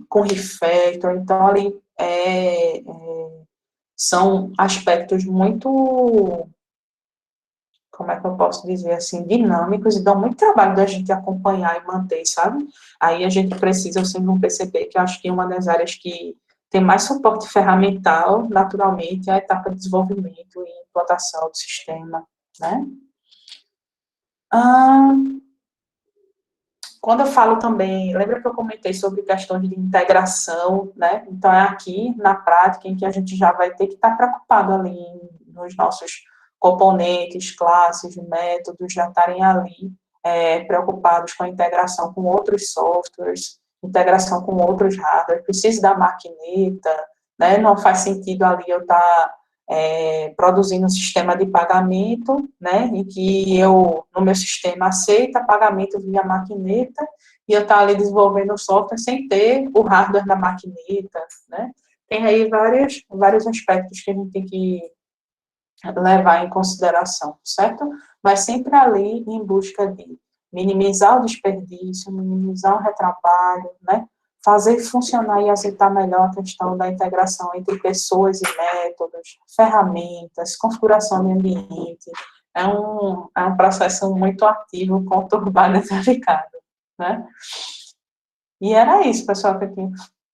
com o refactor, então ali são aspectos muito, como é que eu posso dizer assim, dinâmicos e dão muito trabalho da gente acompanhar e manter, sabe? Aí a gente precisa, vocês vão perceber que eu acho que uma das áreas que tem mais suporte ferramental, naturalmente, é a etapa de desenvolvimento e implantação do sistema, né? Quando eu falo também, lembra que eu comentei sobre questões de integração, né? Então, é aqui, na prática, em que a gente já vai ter que estar preocupado ali nos nossos componentes, classes, métodos, já estarem ali preocupados com a integração com outros softwares, integração com outros hardware, preciso da maquineta, né? Não faz sentido ali eu estar produzindo um sistema de pagamento, né, em que eu, no meu sistema, aceita pagamento via maquineta, e eu estou ali desenvolvendo o software sem ter o hardware da maquineta, né. Tem aí vários aspectos que a gente tem que levar em consideração, certo? Mas sempre ali em busca de minimizar o desperdício, minimizar o retrabalho, né? Fazer funcionar e aceitar melhor a questão da integração entre pessoas e métodos, ferramentas, configuração de ambiente. É um processo muito ativo, conturbado e delicado, né? E era isso, pessoal, que eu tinha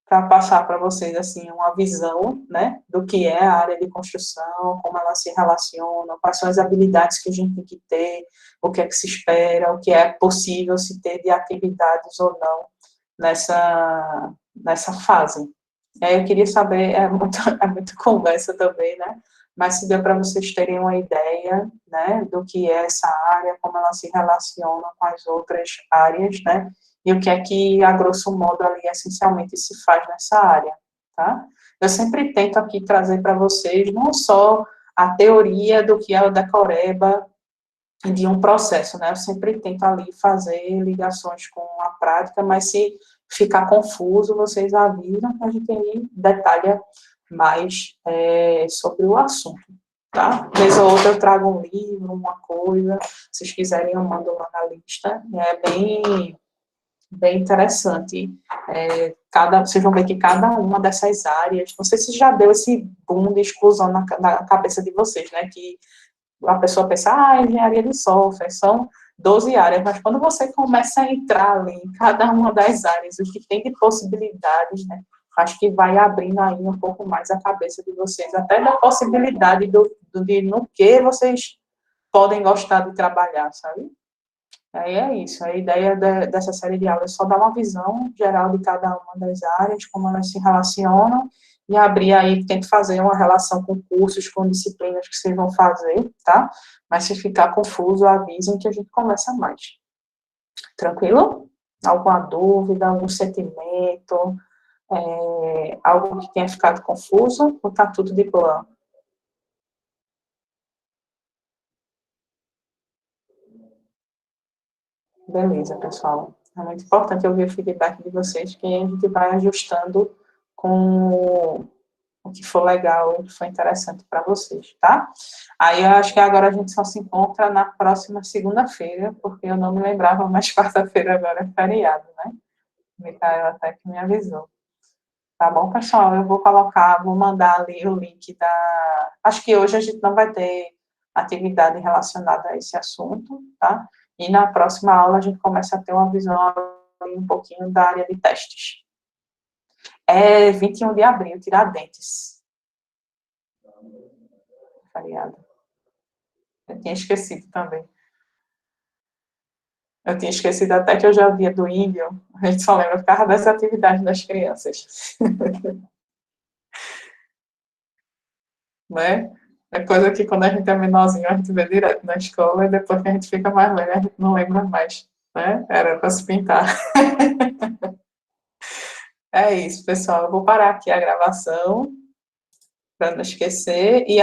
para passar para vocês, assim, uma visão, né, do que é a área de construção, como ela se relaciona, quais são as habilidades que a gente tem que ter, o que é que se espera, o que é possível se ter de atividades ou não nessa fase. Eu queria saber, é muita conversa também, né, mas se deu para vocês terem uma ideia, né, do que é essa área, como ela se relaciona com as outras áreas, né, e o que é que, a grosso modo, ali, essencialmente, se faz nessa área, tá? Eu sempre tento aqui trazer para vocês não só a teoria do que é o decoreba de um processo, né? Eu sempre tento ali fazer ligações com a prática, mas se ficar confuso, vocês avisam que a gente aí detalha mais sobre o assunto, tá? Vez ou outra eu trago um livro, uma coisa, se vocês quiserem eu mando lá na lista, é bem interessante. Vocês vão ver que cada uma dessas áreas, não sei se já deu esse boom de exclusão na cabeça de vocês, né, que a pessoa pensa, engenharia de software, são 12 áreas, mas quando você começa a entrar ali em cada uma das áreas, o que tem de possibilidades, né, acho que vai abrindo aí um pouco mais a cabeça de vocês, até da possibilidade de no que vocês podem gostar de trabalhar, sabe? Aí é isso, a ideia dessa série de aulas é só dar uma visão geral de cada uma das áreas, como elas se relacionam, e abrir aí, tento fazer uma relação com cursos, com disciplinas que vocês vão fazer, tá? Mas se ficar confuso, avisem que a gente conversa mais. Tranquilo? Alguma dúvida, algum sentimento, Algo que tenha ficado confuso ou está tudo de boa? Beleza, pessoal. É muito importante ouvir o feedback de vocês, que a gente vai ajustando com o que for legal, o que for interessante para vocês, tá? Aí eu acho que agora a gente só se encontra na próxima segunda-feira, porque eu não me lembrava, mas quarta-feira agora é feriado, né? O Micael até que me avisou. Tá bom, pessoal? Eu vou mandar ali o link da. Acho que hoje a gente não vai ter atividade relacionada a esse assunto, tá? E na próxima aula a gente começa a ter uma visão ali um pouquinho da área de testes. É 21 de abril, Tiradentes. Feriado. Eu tinha esquecido também. Eu tinha esquecido até que hoje é o dia do índio. A gente só lembra por causa das atividades das crianças. Né? É coisa que quando a gente é menorzinho, a gente vê direto na escola, e depois que a gente fica mais velho, a gente não lembra mais, né? Era para se pintar. É isso, pessoal. Eu vou parar aqui a gravação, para não esquecer, e